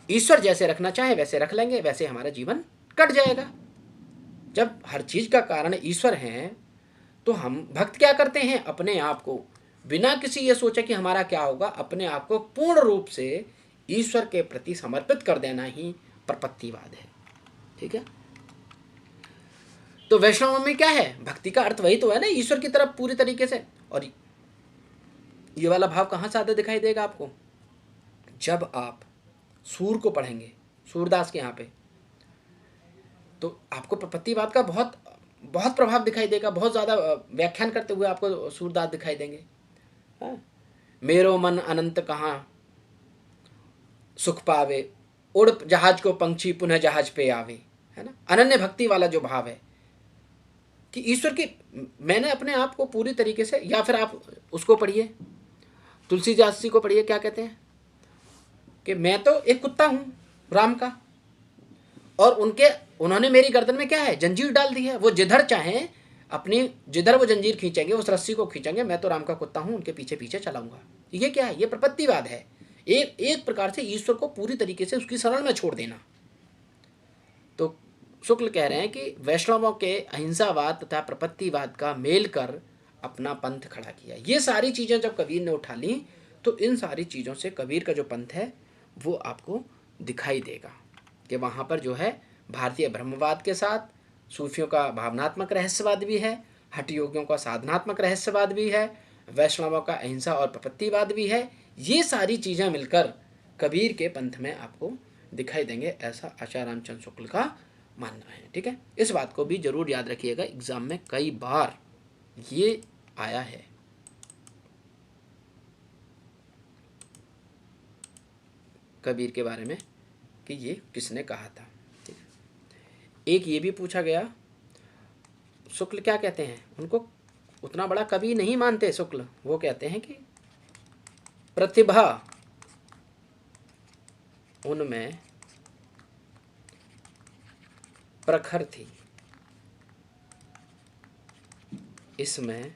ईश्वर जैसे रखना चाहे वैसे रख लेंगे, वैसे हमारा जीवन कट जाएगा। जब हर चीज का कारण ईश्वर है, तो हम भक्त क्या करते हैं? अपने आप को बिना किसी ये सोचे कि हमारा क्या होगा, अपने आप को पूर्ण रूप से ईश्वर के प्रति समर्पित कर देना ही प्रपत्तिवाद है। ठीक है। तो वैष्णव में क्या है? भक्ति का अर्थ वही तो है ना, ईश्वर की तरफ पूरी तरीके से। और ये वाला भाव कहाँ ज्यादा दिखाई देगा आपको? जब आप सूर को पढ़ेंगे, सूरदास के यहाँ पे, तो आपको प्रपत्तिवाद का बहुत बहुत प्रभाव दिखाई देगा। बहुत ज़्यादा व्याख्यान करते हुए आपको सूरदास दिखाई देंगे। हाँ? मेरो मन अनंत कहाँ सुख पावे, उड़ जहाज को पंछी पुनः जहाज पे आवे, है ना। अनन्य भक्ति वाला जो भाव है कि ईश्वर की, मैंने अपने आप को पूरी तरीके से, या फिर आप उसको पढ़िए, तुलसीदास जी को पढ़िए, क्या कहते हैं कि मैं तो एक कुत्ता हूँ राम का, और उन्होंने मेरी गर्दन में क्या है? जंजीर डाल दी है। वो जिधर चाहें, अपनी जिधर वो जंजीर खींचेंगे, उस रस्सी को खींचेंगे, मैं तो राम का कुत्ता हूँ, उनके पीछे पीछे चलाऊंगा। ये क्या है? ये प्रपत्तिवाद है। एक प्रकार से ईश्वर को पूरी तरीके से उसकी शरण में छोड़ देना। तो शुक्ल कह रहे हैं कि वैष्णवों के अहिंसावाद तथा प्रपत्तिवाद का मेल कर अपना पंथ खड़ा किया। ये सारी चीज़ें जब कबीर ने उठा ली, तो इन सारी चीज़ों से कबीर का जो पंथ है वो आपको दिखाई देगा कि वहाँ पर जो है भारतीय ब्रह्मवाद के साथ सूफियों का भावनात्मक रहस्यवाद भी है, हठ योगियों का साधनात्मक रहस्यवाद भी है, वैष्णवों का अहिंसा और प्रपत्तिवाद भी है। ये सारी चीज़ें मिलकर कबीर के पंथ में आपको दिखाई देंगे, ऐसा आचार्य रामचंद्र शुक्ल का मानना है। ठीक है, इस बात को भी जरूर याद रखिएगा, एग्जाम में कई बार ये आया है। कबीर के बारे में कि ये किसने कहा था। ठीक है। एक ये भी पूछा गया, शुक्ल क्या कहते हैं? उनको उतना बड़ा कवि नहीं मानते शुक्ल। वो कहते हैं कि प्रतिभा उनमें प्रखर थी, इसमें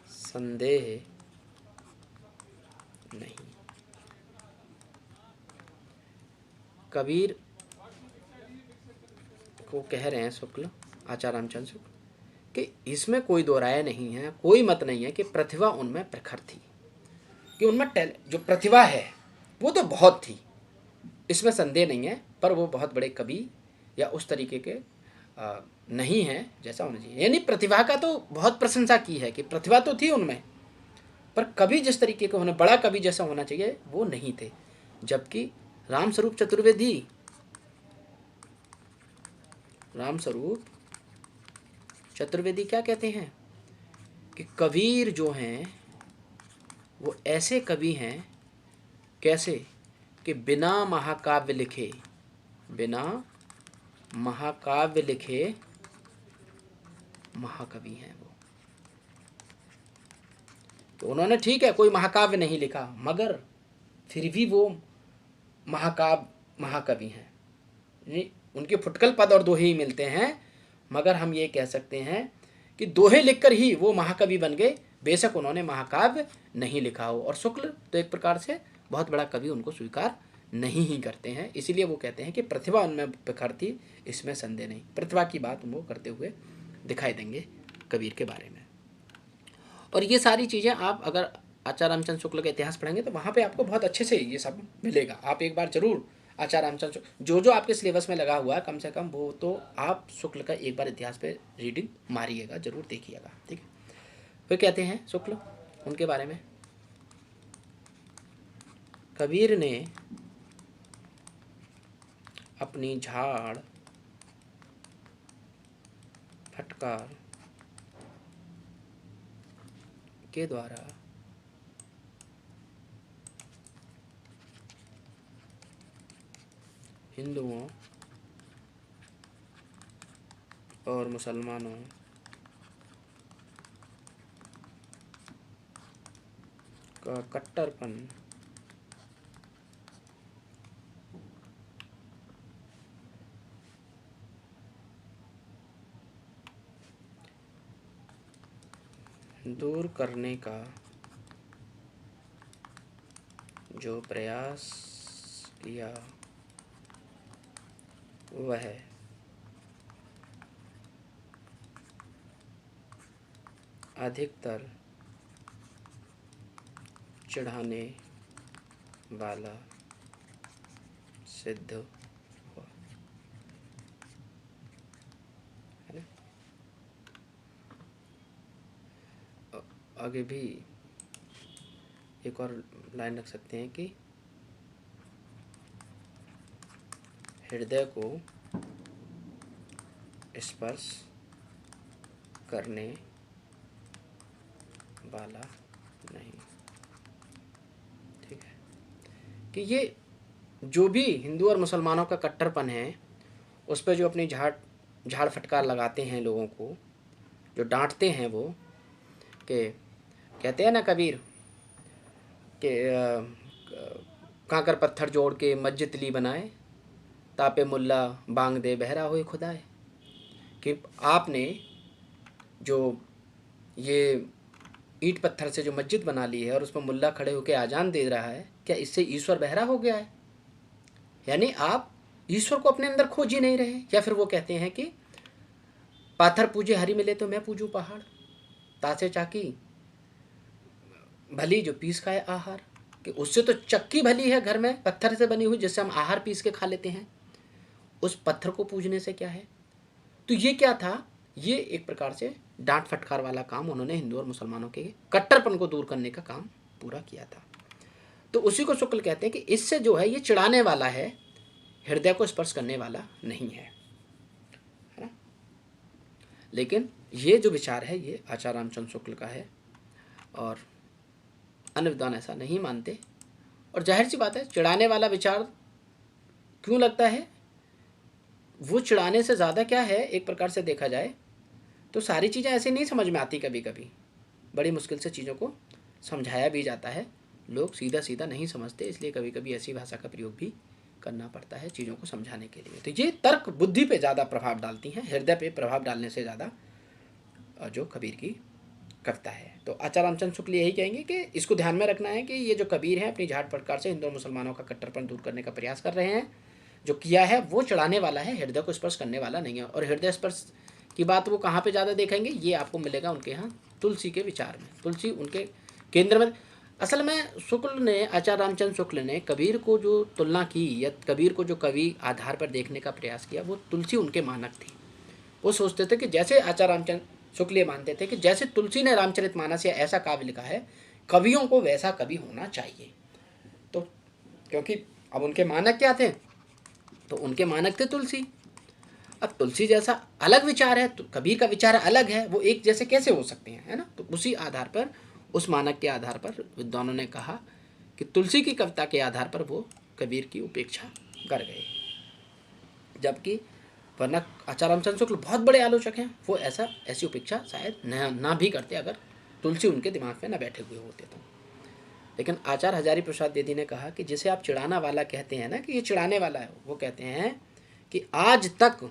संदेह नहीं। कबीर को कह रहे हैं शुक्ल, आचार्य रामचंद्र शुक्ल, कि इसमें कोई दो राय नहीं है, कोई मत नहीं है कि प्रतिभा उनमें प्रखर थी, कि उनमें जो प्रतिभा है वो तो बहुत थी, इसमें संदेह नहीं है। पर वो बहुत बड़े कवि या उस तरीके के नहीं है जैसा होना चाहिए। यानी प्रतिभा का तो बहुत प्रशंसा की है कि प्रतिभा तो थी उनमें, पर कवि जिस तरीके के होने, बड़ा कवि जैसा होना चाहिए वो नहीं थे। जबकि रामस्वरूप चतुर्वेदी क्या कहते हैं कि कबीर जो हैं वो ऐसे कवि हैं, कैसे कि बिना महाकाव्य लिखे महाकवि हैं वो। तो उन्होंने ठीक है कोई महाकाव्य नहीं लिखा, मगर फिर भी वो महाकवि हैं। उनके फुटकल पद और दोहे ही मिलते हैं, मगर हम ये कह सकते हैं कि दोहे लिखकर ही वो महाकवि बन गए, बेशक उन्होंने महाकाव्य नहीं लिखा हो। और शुक्ल तो एक प्रकार से बहुत बड़ा कवि उनको स्वीकार नहीं ही करते हैं, इसीलिए वो कहते हैं कि प्रतिभा उनमें प्रखर थी, इसमें संदेह नहीं। प्रतिभा की बात वो करते हुए दिखाई देंगे कबीर के बारे में। और ये सारी चीज़ें आप अगर आचार्य रामचंद्र शुक्ल का इतिहास पढ़ेंगे तो वहाँ पे आपको बहुत अच्छे से ये सब मिलेगा। आप एक बार जरूर आचार्य रामचंद्र जो आपके सिलेबस में लगा हुआ है कम से कम वो तो आप शुक्ल का एक बार इतिहास पे रीडिंग मारिएगा, जरूर देखिएगा, ठीक है। फिर कहते हैं शुक्ल उनके बारे में, कबीर ने अपनी झाड़ फटकार के द्वारा हिंदुओं और मुसलमानों का कट्टरपन दूर करने का जो प्रयास किया वह अधिकतर चिढ़ाने वाला सिद्ध हुआ, है ना। आगे भी एक और लाइन रख सकते हैं कि हृदय को स्पर्श करने वाला नहीं, ठीक है। कि ये जो भी हिंदू और मुसलमानों का कट्टरपन है उस पर जो अपनी झाड़ फटकार लगाते हैं, लोगों को जो डांटते हैं, वो कि कहते हैं ना कबीर कि कांकर पत्थर जोड़ के मस्जिद ली बनाए, तापे मुल्ला बांग दे बहरा होए खुदाए। कि आपने जो ये ईंट पत्थर से जो मस्जिद बना ली है और उसमें मुल्ला खड़े होकर आजान दे रहा है, क्या इससे ईश्वर बहरा हो गया है? यानी आप ईश्वर को अपने अंदर खोज ही नहीं रहे। या फिर वो कहते हैं कि पाथर पूजे हरी मिले तो मैं पूजूं पहाड़, तासे चाकी भली जो पीस खाए आहार। कि उससे तो चक्की भली है घर में पत्थर से बनी हुई, जिससे हम आहार पीस के खा लेते हैं, उस पत्थर को पूजने से क्या है। तो ये क्या था, ये एक प्रकार से डांट फटकार वाला काम उन्होंने हिंदू और मुसलमानों के कट्टरपन को दूर करने का काम पूरा किया था। तो उसी को शुक्ल कहते हैं कि इससे जो है ये चिढ़ाने वाला है, हृदय को स्पर्श करने वाला नहीं है। लेकिन ये जो विचार है ये आचार्य रामचंद्र शुक्ल का है और अन्य विद्वान ऐसा नहीं मानते। और जाहिर सी बात है, चिढ़ाने वाला विचार क्यों लगता है, वो चिढ़ाने से ज़्यादा क्या है, एक प्रकार से देखा जाए तो सारी चीज़ें ऐसे नहीं समझ में आती। कभी कभी बड़ी मुश्किल से चीज़ों को समझाया भी जाता है, लोग सीधा सीधा नहीं समझते, इसलिए कभी कभी ऐसी भाषा का प्रयोग भी करना पड़ता है चीज़ों को समझाने के लिए। तो ये तर्क बुद्धि पे ज़्यादा प्रभाव डालती हैं, हृदय पे प्रभाव डालने से ज़्यादा जो कबीर की कविता है। तो आचार्य रामचंद्र शुक्ल यही कहेंगे कि इसको ध्यान में रखना है कि ये जो कबीर हैं अपनी झाड़ फटकार से हिंदू और मुसलमानों का कट्टरपन दूर करने का प्रयास कर रहे हैं। जो किया है वो चढ़ाने वाला है, हृदय को स्पर्श करने वाला नहीं है। और हृदय स्पर्श की बात वो कहाँ पे ज़्यादा देखेंगे, ये आपको मिलेगा उनके यहाँ तुलसी के विचार में। तुलसी उनके केंद्र में। असल में शुक्ल ने, आचार्य रामचंद्र शुक्ल ने कबीर को जो तुलना की या कबीर को जो कवि आधार पर देखने का प्रयास किया, वो तुलसी उनके मानक थी। वो सोचते थे कि जैसे आचार्य रामचंद्र शुक्ल ये मानते थे कि जैसे तुलसी ने रामचरितमानस या ऐसा काव्य लिखा है, कवियों को वैसा कवि होना चाहिए। तो क्योंकि अब उनके मानक क्या थे, तो उनके मानक थे तुलसी। अब तुलसी जैसा अलग विचार है, तो कबीर का विचार अलग है, वो एक जैसे कैसे हो सकते हैं, है ना। तो उसी आधार पर, उस मानक के आधार पर विद्वानों ने कहा कि तुलसी की कविता के आधार पर वो कबीर की उपेक्षा कर गए। जबकि वरना आचार्य रामचंद्र शुक्ल बहुत बड़े आलोचक हैं, वो ऐसी उपेक्षा शायद ना भी करते अगर तुलसी उनके दिमाग में न बैठे हुए होते तो। लेकिन आचार्य हजारी प्रसाद द्विवेदी ने कहा कि जिसे आप चिढ़ाना वाला कहते हैं ना, कि ये चिढ़ाने वाला है, वो कहते हैं कि आज तक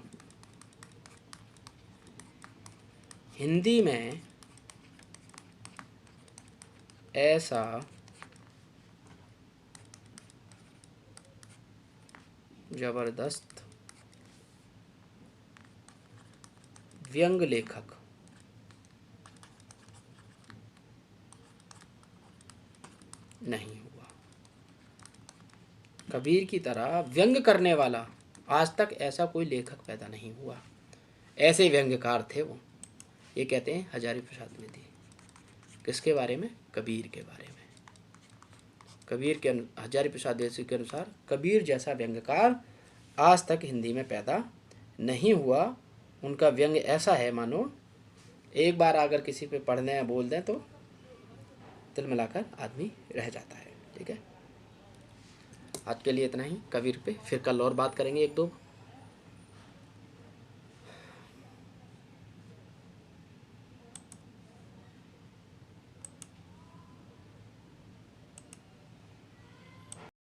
हिंदी में ऐसा जबरदस्त व्यंग लेखक नहीं हुआ। कबीर की तरह व्यंग करने वाला आज तक ऐसा कोई लेखक पैदा नहीं हुआ। ऐसे व्यंग्यकार थे वो। ये कहते हैं हजारी प्रसाद द्विवेदी। किसके बारे में? कबीर के बारे में। कबीर के हजारी प्रसाद द्विवेदी के अनुसार कबीर जैसा व्यंग्यकार आज तक हिंदी में पैदा नहीं हुआ। उनका व्यंग्य ऐसा है मानो एक बार अगर किसी पे पढ़ने या बोल दें तो तिल मिलाकर आदमी रह जाता है। ठीक है, आज के लिए इतना ही। कबीर पे फिर कल और बात करेंगे, एक दो